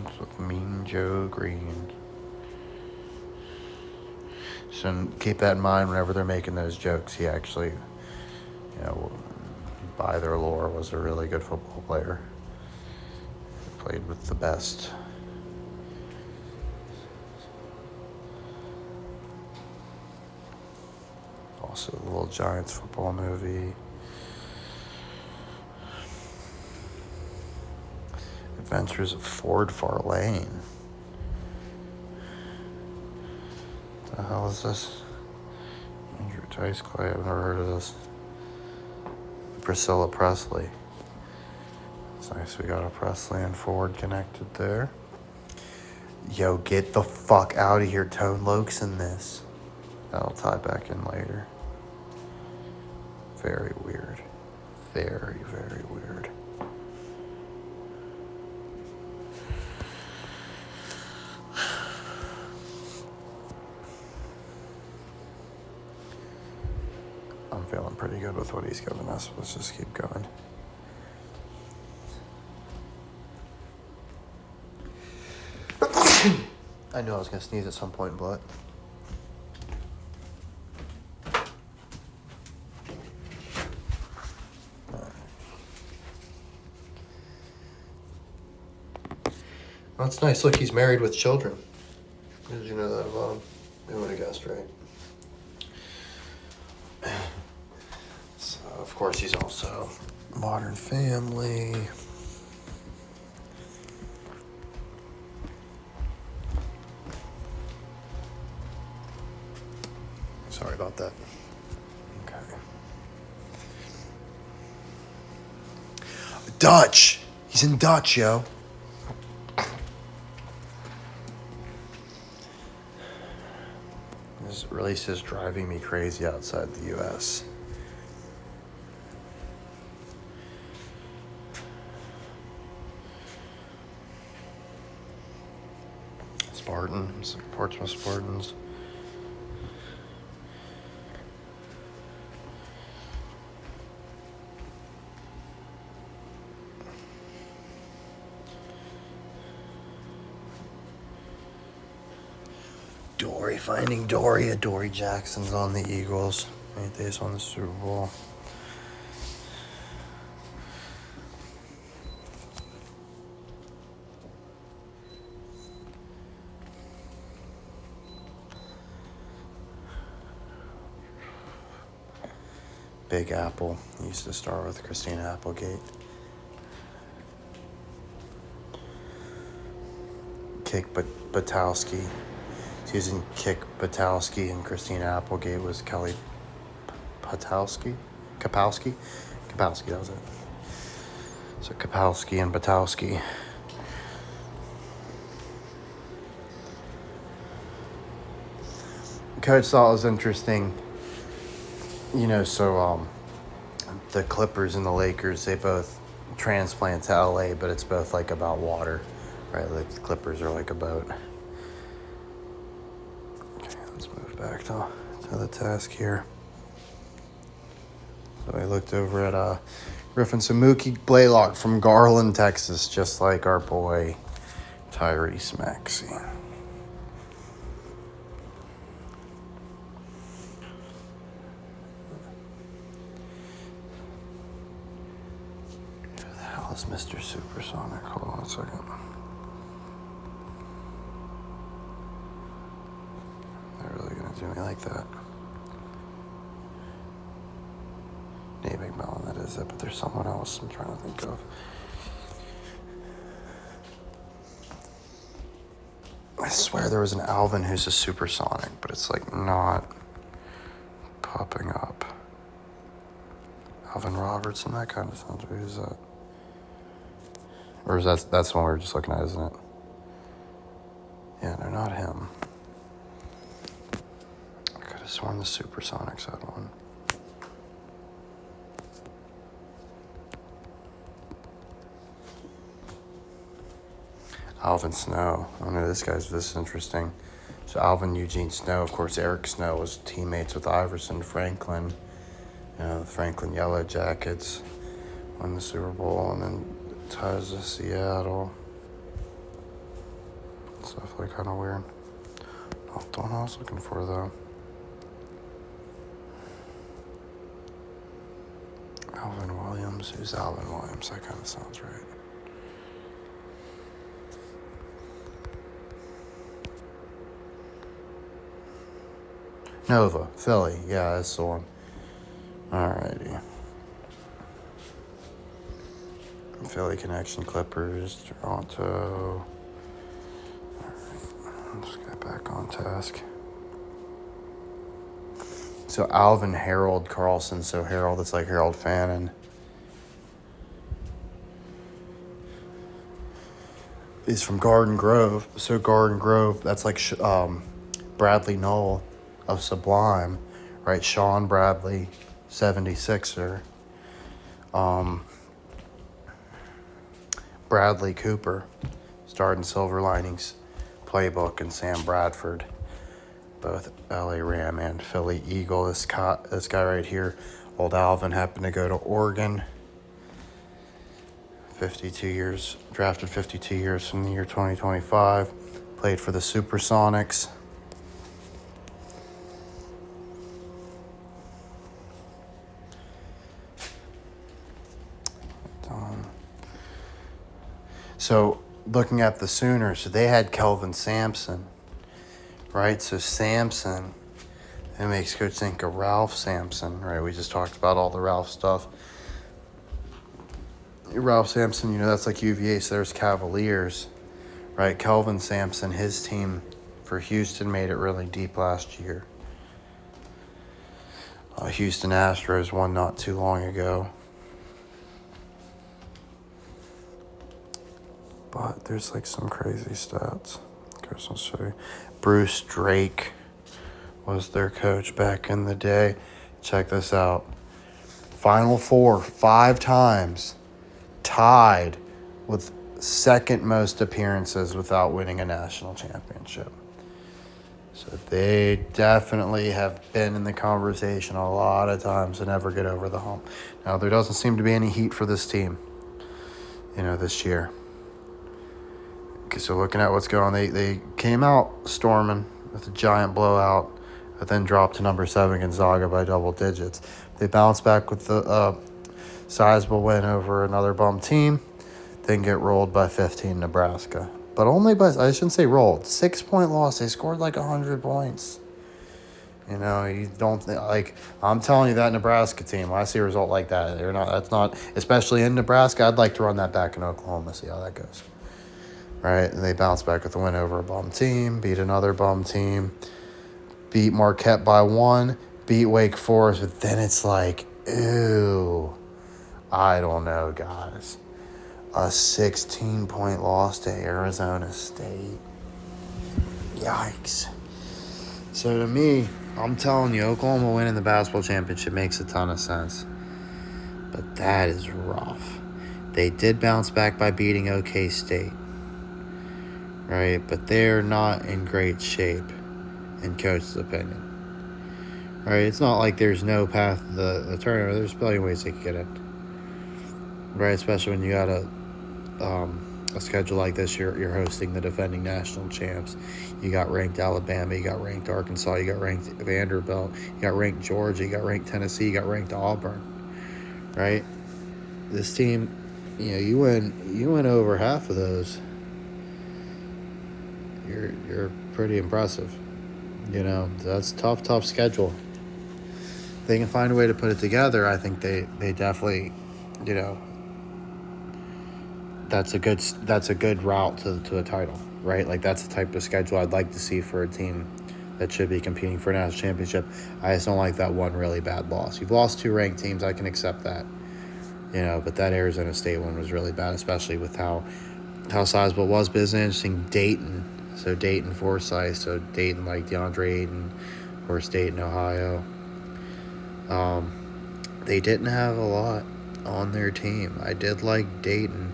It's with Mean Joe Green. So keep that in mind whenever they're making those jokes. He actually, by their lore, was a really good football player. He played with the best. Also, the Little Giants football movie. Adventures of Ford Farlane. What the hell is this? Andrew Dice Clay. I've never heard of this. Priscilla Presley. It's nice we got a Presley and Ford connected there. Yo, get the fuck out of here. Tone Loke's in this. That'll tie back in later. Very weird. Very, very weird. I'm feeling pretty good with what he's giving us. Let's just keep going. I knew I was going to sneeze at some point, but... That's nice. Look, he's married with children. Did you know that about him? I would have guessed, right? So, of course, he's also Modern Family. Sorry about that. Okay. Dutch! He's in Dutch, yo. This release is driving me crazy outside the U.S. Spartans, Portsmouth Spartans. Dory, Finding Dory. Dory Jackson's on the Eagles. Days on the Super Bowl. Big Apple. He used to star with Christina Applegate. Kick Butowski. She's in Kick Butowski, and Christina Applegate was Kelly Kapowski, that was it. So Kapowski and Butowski. Coach thought it was interesting, the Clippers and the Lakers, they both transplant to LA, but it's both like about water, right? Like the Clippers are like a boat. Okay, let's move back to the task here. So I looked over at Griffin Samuki Blaylock from Garland, Texas, just like our boy Tyrese Maxey. Who the hell is Mr. Supersonic? Hold on a second. They're really gonna do me like that. Nate McMillan, that is it, but there's someone else I'm trying to think of. I swear there was an Alvin who's a supersonic, but it's like not popping up. Alvin Robertson, that kind of sounds weird. Who's that? Or is that's the one we were just looking at, isn't it? Yeah, no, not him. I could I sworn the Supersonics had one. Alvin Snow. I know this is interesting. So Alvin Eugene Snow, of course, Eric Snow was teammates with Iverson Franklin. The Franklin Yellow Jackets won the Super Bowl, and then ties to Seattle. It's definitely kind of weird. Not the one I was looking for, though. Alvin Williams. Who's Alvin Williams? That kind of sounds right. Nova, Philly. Yeah, that's the one. Alrighty. Philly Connection, Clippers, Toronto. Alright, let's get back on task. So Alvin Harold Carlson. So Harold, it's like Harold Fannin. He's from Garden Grove. So Garden Grove, that's like Bradley Knoll of Sublime, right? Sean Bradley, 76er. Bradley Cooper, starred in Silver Linings Playbook, and Sam Bradford, both LA Ram and Philly Eagle. This guy right here, old Alvin, happened to go to Oregon. 52 years, drafted 52 years from the year 2025. Played for the Supersonics. So looking at the Sooners, they had Kelvin Sampson, right? So Sampson, it makes Coach think of Ralph Sampson, right? We just talked about all the Ralph stuff. Ralph Sampson, that's like UVA, so there's Cavaliers, right? Kelvin Sampson, his team for Houston made it really deep last year. Houston Astros won not too long ago. But there's like some crazy stats. I'll show you. Bruce Drake was their coach back in the day. Check this out. Final Four 5 times. Tied with second most appearances without winning a national championship. So they definitely have been in the conversation a lot of times to never get over the hump. Now, there doesn't seem to be any heat for this team, this year. Okay, so looking at what's going on, they came out storming with a giant blowout, but then dropped to number 7 Gonzaga by double digits. They bounced back with the sizable win over another bum team, then get rolled by 15 Nebraska. But only by, I shouldn't say rolled, 6-point loss. They scored like 100 points. You don't like, I'm telling you, that Nebraska team, when I see a result like that, that's not, especially in Nebraska, I'd like to run that back in Oklahoma, see how that goes. Right, and they bounced back with a win over a bum team, beat another bum team, beat Marquette by 1, beat Wake Forest, but then it's like, ew, I don't know, guys. A 16-point loss to Arizona State. Yikes. So to me, I'm telling you, Oklahoma winning the basketball championship makes a ton of sense. But that is rough. They did bounce back by beating OK State. Right, but they're not in great shape, in Coach's opinion. Right, it's not like there's no path to the tournament. There's plenty of ways they could get in. Right, especially when you got a schedule like this. You're hosting the defending national champs. You got ranked Alabama, you got ranked Arkansas, you got ranked Vanderbilt, you got ranked Georgia, you got ranked Tennessee, you got ranked Auburn. Right, this team, you win over half of those. You're pretty impressive. That's tough schedule. They can find a way to put it together. I think they definitely, that's a good route to a title, right? Like, that's the type of schedule I'd like to see for a team that should be competing for a national championship. I just don't like that one really bad loss. You've lost 2 ranked teams, I can accept that. But that Arizona State one was really bad, especially with how sizable it was. But it's interesting, Dayton. So Dayton Forsyth, so Dayton like DeAndre Ayton, Of course, Dayton, Ohio. They didn't have a lot on their team. I did like Dayton.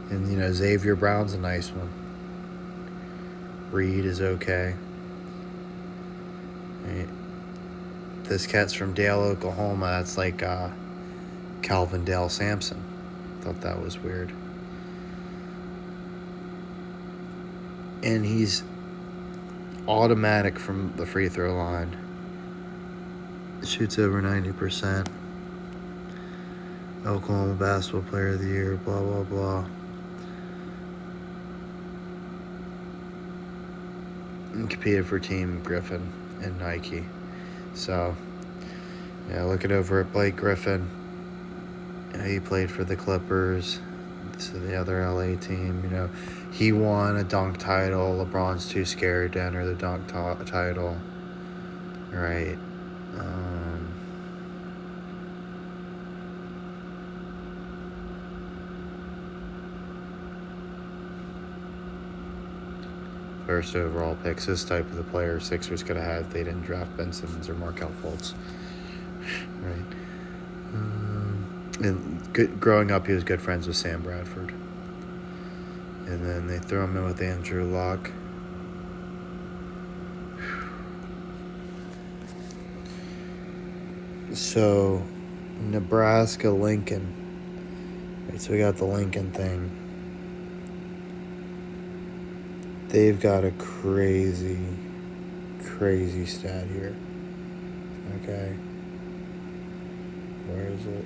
And, Xavier Brown's a nice one. Reed is okay. Right. This cat's from Dale, Oklahoma. That's like Calvin Dale Sampson. Thought that was weird. And he's automatic from the free throw line. Shoots over 90%. Oklahoma Basketball Player of the Year, blah, blah, blah. And competed for Team Griffin and Nike. So, looking over at Blake Griffin. He played for the Clippers. So the other LA team, he won a dunk title. LeBron's too scared to enter the dunk title. Right. First overall picks. This type of the player Sixers could have had if they didn't draft Ben Simmons or Markelle Fultz. Right. And growing up, he was good friends with Sam Bradford. And then they throw him in with Andrew Luck. So, Nebraska, Lincoln. Right, so we got the Lincoln thing. They've got a crazy, crazy stat here. Okay. Where is it?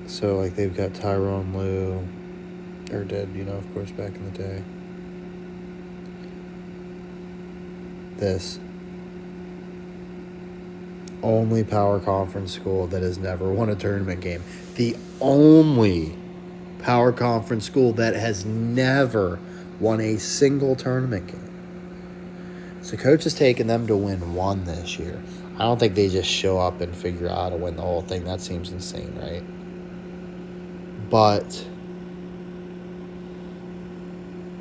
So, they've got Tyrone Lue, or did, of course, back in the day. This. Only power conference school that has never won a tournament game. The only power conference school that has never won a single tournament game. So coach has taken them to win one this year. I don't think they just show up and figure out how to win the whole thing. That seems insane, right? But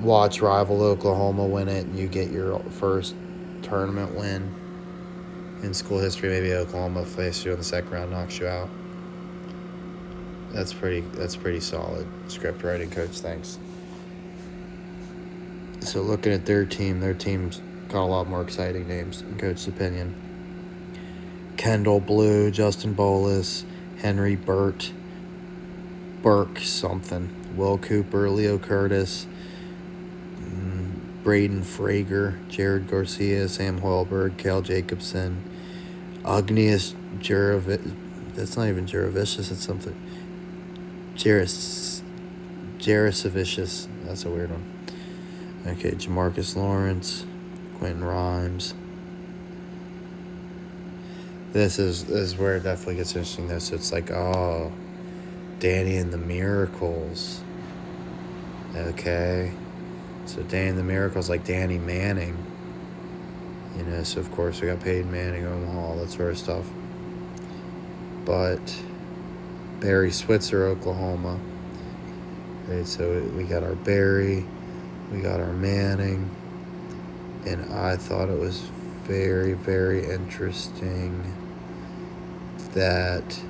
watch rival Oklahoma win it, and you get your first tournament win in school history. Maybe Oklahoma faces you in the second round, knocks you out. That's pretty solid script writing, coach. Thanks. So looking at their team's got a lot more exciting names in coach's opinion. Kendall Blue, Justin Bolus, Henry Burke something, Will Cooper, Leo Curtis, Braden Frager, Jared Garcia, Sam Hoiberg, Cal Jacobson, Agnias Juravicius. That's not even Juravicius, it's something. Jarosavicius. That's a weird one. Okay, Jamarcus Lawrence, Quentin Rhymes. This is where it definitely gets interesting, though. So it's Danny and the Miracles. Okay. So Danny and the Miracles, like Danny Manning. So of course we got Peyton Manning, Omaha, all that sort of stuff. But Barry Switzer, Oklahoma. Right, so we got our Barry, we got our Manning, and I thought it was very, very interesting that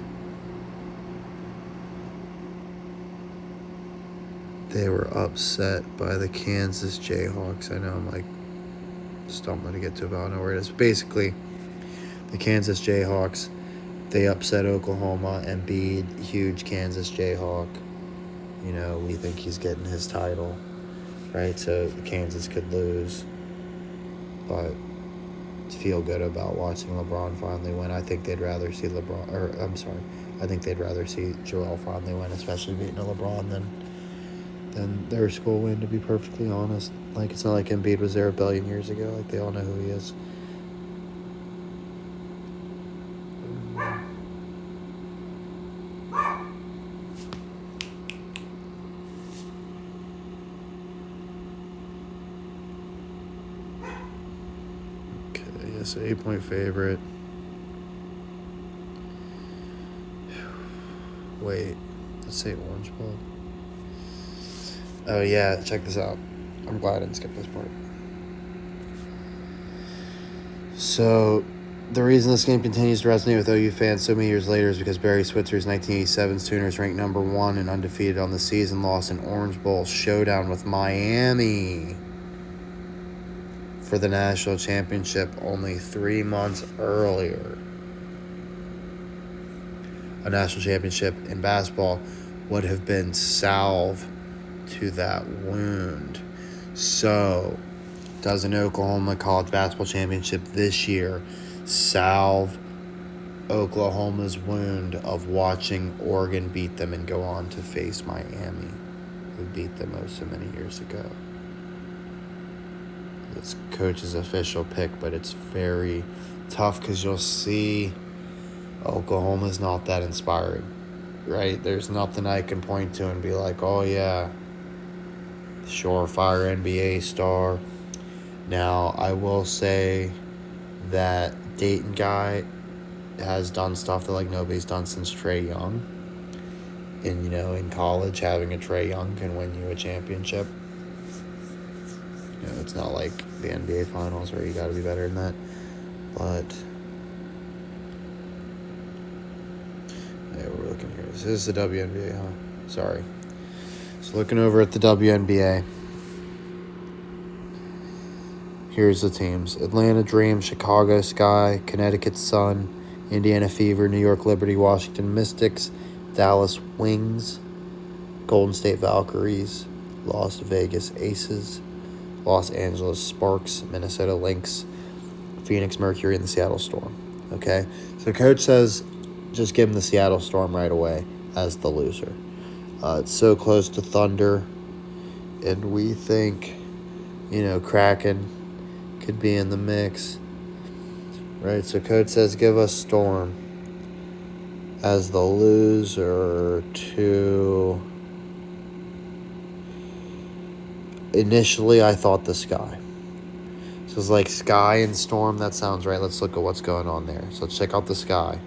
they were upset by the Kansas Jayhawks. I know I'm stumbling to get to about nowhere it is. Basically, the Kansas Jayhawks, they upset Oklahoma. Embiid, huge Kansas Jayhawk. We think he's getting his title, right? So Kansas could lose, but feel good about watching LeBron finally win. I think they'd rather see I think they'd rather see Joel finally win, especially beating a LeBron than their school win, to be perfectly honest. It's not like Embiid was there a billion years ago. They all know who he is. So 8-point favorite. Wait, let's say Orange Bowl. Oh yeah, check this out. I'm glad I didn't skip this part. So, the reason this game continues to resonate with OU fans so many years later is because Barry Switzer's 1987 Sooners, ranked number 1 and undefeated on the season, lost an Orange Bowl showdown with Miami for the national championship only 3 months earlier. A national championship in basketball would have been salve to that wound. So, does an Oklahoma college basketball championship this year salve Oklahoma's wound of watching Oregon beat them and go on to face Miami, who beat them so many years ago? It's coach's official pick, but it's very tough because you'll see Oklahoma's not that inspiring, right? There's nothing I can point to and be like, oh yeah, surefire NBA star. Now, I will say that Dayton guy has done stuff that like nobody's done since Trae Young. And, in college, having a Trae Young can win you a championship. It's not like the NBA Finals where you got to be better than that. But, yeah, we're looking here. This is the WNBA, huh? Sorry. So, looking over at the WNBA. Here's the teams: Atlanta Dream, Chicago Sky, Connecticut Sun, Indiana Fever, New York Liberty, Washington Mystics, Dallas Wings, Golden State Valkyries, Las Vegas Aces, Los Angeles Sparks, Minnesota Lynx, Phoenix Mercury, and the Seattle Storm. Okay? So coach says just give them the Seattle Storm right away as the loser. It's so close to Thunder, and we think, Kraken could be in the mix. Right? So coach says give us Storm as the loser to... Initially, I thought the Sky. So it's like Sky and Storm. That sounds right. Let's look at what's going on there. So let's check out the Sky.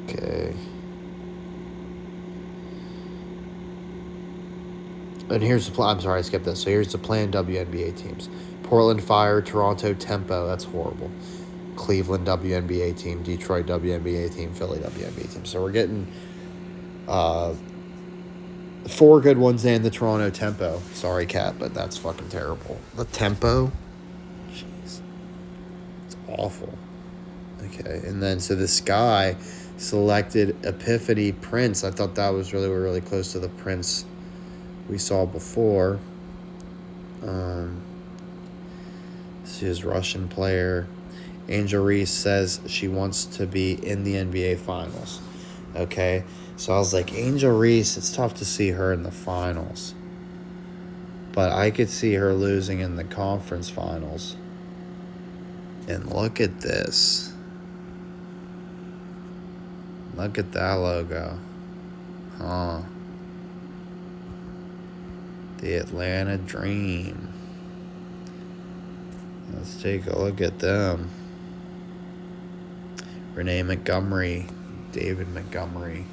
Okay. And here's the plan. I'm sorry, I skipped this. So here's the planned WNBA teams: Portland Fire, Toronto Tempo. That's horrible. Cleveland WNBA team, Detroit WNBA team, Philly WNBA team. So we're getting 4 good ones and the Toronto Tempo. Sorry, Kat, but that's fucking terrible. The Tempo? Jeez. It's awful. Okay, and then so the Sky selected Epiphany Prince. I thought that was really close to the Prince we saw before. She is a Russian player. Angel Reese says she wants to be in the NBA Finals. Okay, so I was like, Angel Reese, it's tough to see her in the finals. But I could see her losing in the conference finals. And look at this. Look at that logo. Huh. The Atlanta Dream. Let's take a look at them. Renee Montgomery, David Montgomery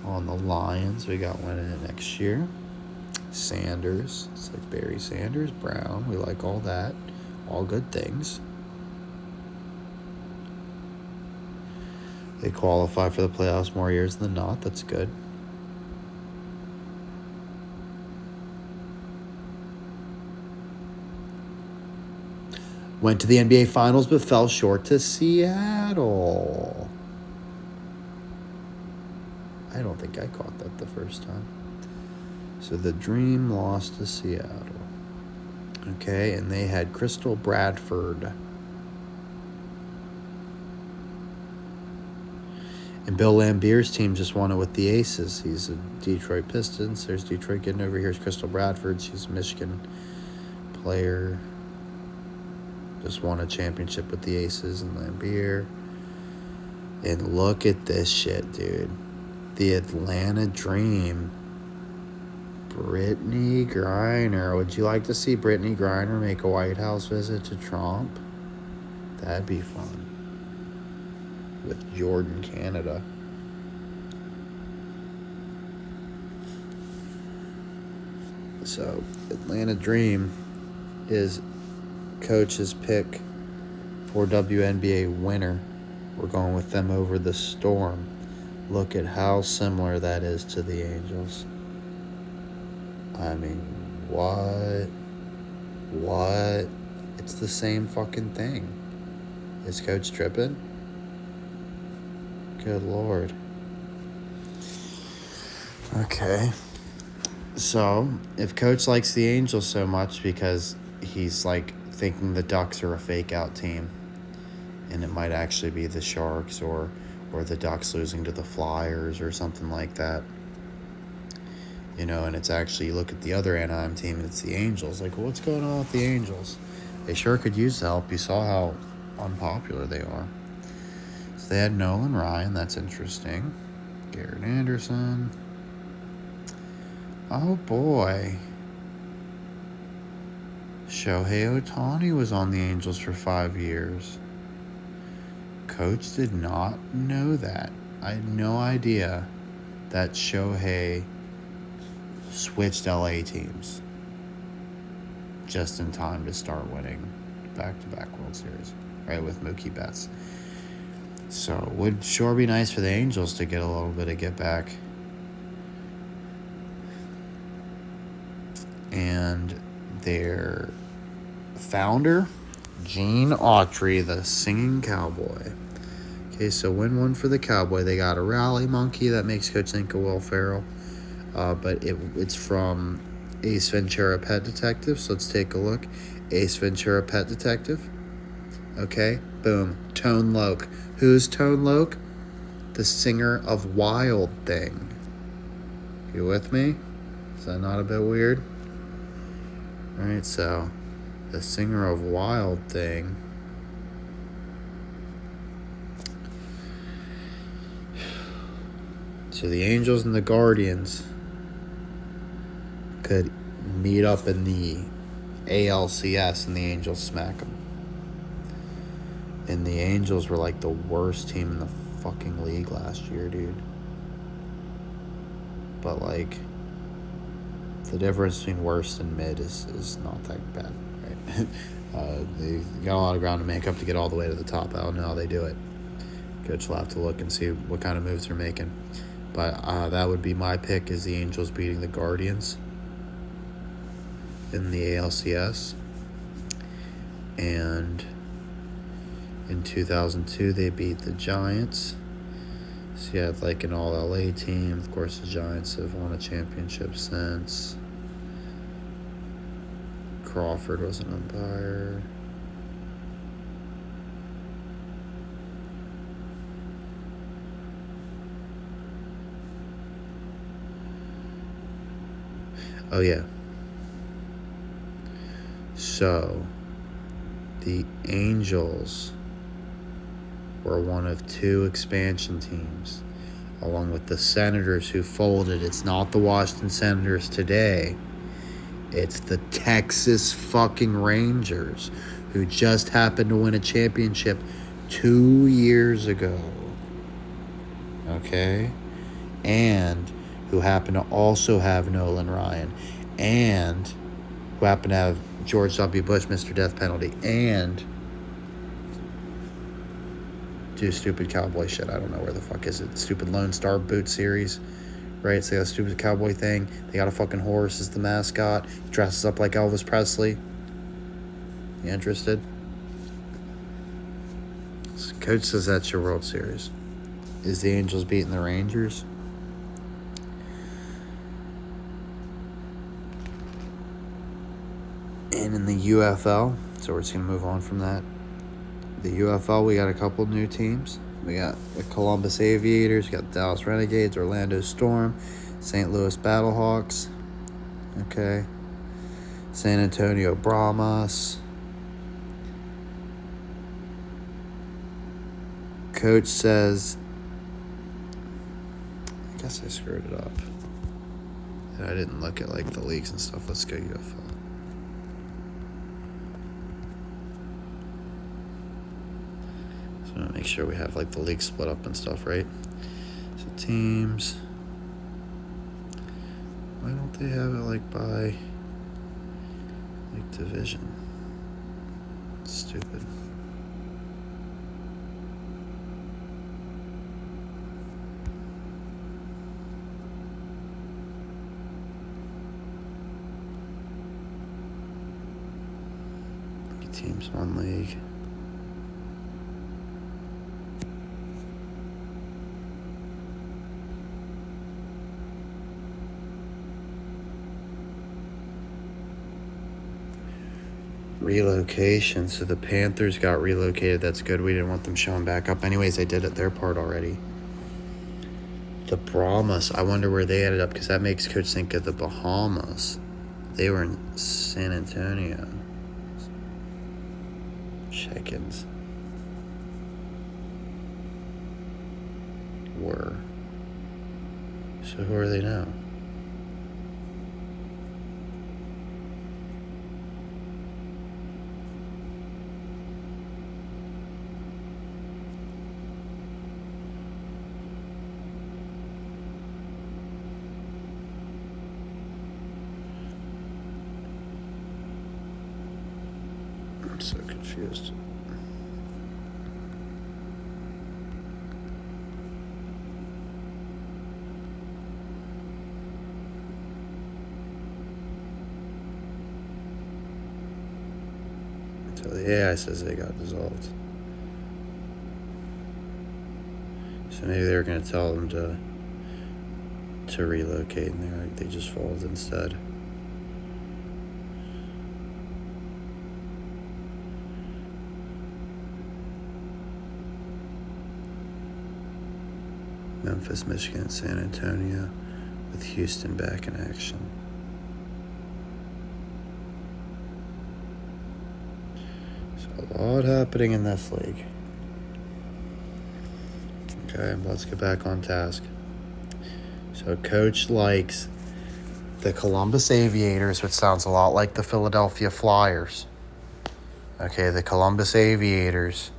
on the Lions. We got one in it next year. Sanders. It's like Barry Sanders. Brown. We like all that. All good things. They qualify for the playoffs more years than not. That's good. Went to the NBA Finals but fell short to Seattle. I don't think I caught that the first time. So the Dream lost to Seattle. Okay, and they had Crystal Bradford. And Bill Lambier's team just won it with the Aces. He's a Detroit Pistons. There's Detroit getting over. Here's Crystal Bradford. She's a Michigan player. Just won a championship with the Aces and Lambier. And look at this shit, dude. The Atlanta Dream. Brittany Griner. Would you like to see Brittany Griner make a White House visit to Trump? That'd be fun. With Jordan, Canada. So, Atlanta Dream is Coach's pick for WNBA winner. We're going with them over the Storm. Look at how similar that is to the Angels. I mean, what? What? It's the same fucking thing. Is Coach tripping? Good Lord. Okay. So, if Coach likes the Angels so much because he's like thinking the Ducks are a fake out team and it might actually be the Sharks or the Ducks losing to the Flyers or something like that, you know, and it's actually, you look at the other Anaheim team and it's the Angels. Like, what's going on with the Angels? They sure could use the help. You saw how unpopular they are. So they had Nolan Ryan. That's interesting. Garrett Anderson. Oh, boy. Shohei Ohtani was on the Angels for 5 years. Coach did not know that. I had no idea that Shohei switched LA teams just in time to start winning back-to-back World Series, right, with Mookie Betts. So it would sure be nice for the Angels to get a little bit of get back. And their founder, Gene Autry, the singing cowboy. Okay, so win one for the Cowboy. They got a rally monkey that makes Coach think of Will Ferrell. But it's from Ace Ventura Pet Detective. So let's take a look. Ace Ventura Pet Detective. Okay, boom. Tone Loc. Who's Tone Loc? The singer of Wild Thing. You with me? Is that not a bit weird? Alright, so the singer of Wild Thing. So the Angels and the Guardians could meet up in the ALCS and the Angels smack them. And the Angels were like the worst team in the fucking league last year, dude. But like, the difference between worst and mid is not that bad, right? They got a lot of ground to make up to get all the way to the top. I don't know how they do it. Coach will have to look and see what kind of moves they're making. But that would be my pick, is the Angels beating the Guardians in the ALCS. And in 2002, they beat the Giants. So you have like an all-LA team. Of course, the Giants have won a championship since. Crawford was an umpire. Oh, yeah. So, the Angels were one of 2 expansion teams, along with the Senators, who folded. It's not the Washington Senators today. It's the Texas fucking Rangers, who just happened to win a championship 2 years ago. Okay? And who happen to also have Nolan Ryan, and who happen to have George W. Bush, Mr. Death Penalty, and do stupid cowboy shit. I don't know where the fuck is it. Stupid Lone Star Boot series, right? So they got a stupid cowboy thing. They got a fucking horse as the mascot. He dresses up like Elvis Presley. You interested? Coach says that's your World Series. Is the Angels beating the Rangers? And in the UFL, so we're just going to move on from that. The UFL, we got a couple new teams. We got the Columbus Aviators, we got the Dallas Renegades, Orlando Storm, St. Louis Battlehawks, okay, San Antonio Brahmas. Coach says, I guess I screwed it up. And I didn't look at like the leagues and stuff. Let's go UFL. So make sure we have like the league split up and stuff, right? So teams. Why don't they have it like by Division. Stupid. Teams, one league. Relocation. So the Panthers got relocated. That's good. We didn't want them showing back up. Anyways, they did it their part already. The Brahmas. I wonder where they ended up, because that makes Coach think of the Bahamas. They were in San Antonio. Check-ins. Were. So who are they now? I'm so confused. So the AI says they got dissolved. So maybe they were going to tell them to relocate, and they just folded instead. Memphis, Michigan, San Antonio, with Houston back in action. So a lot happening in this league. Okay, let's get back on task. So Coach likes the Columbus Aviators, which sounds a lot like the Philadelphia Flyers. Okay, the Columbus Aviators,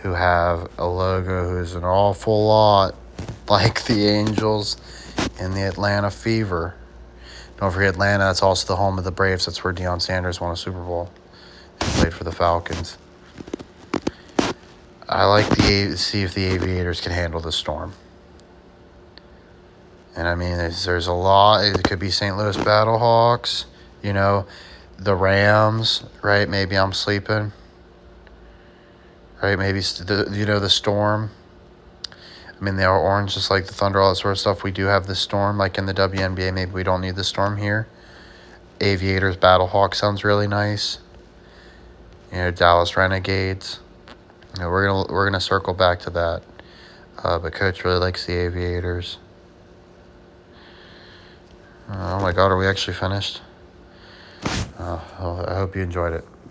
who have a logo who's an awful lot like the Angels and the Atlanta Fever. Don't forget Atlanta, that's also the home of the Braves. That's where Deion Sanders won a Super Bowl and played for the Falcons. I like to see if the Aviators can handle the storm. And I mean, there's a lot. It could be St. Louis Battlehawks, the Rams, right? Maybe I'm sleeping. Right, maybe the Storm. I mean, they are orange, just like the Thunder, all that sort of stuff. We do have the Storm, like in the WNBA. Maybe we don't need the Storm here. Aviators, Battlehawk sounds really nice. Dallas Renegades. We're gonna circle back to that. But Coach really likes the Aviators. Oh my God, are we actually finished? I hope you enjoyed it.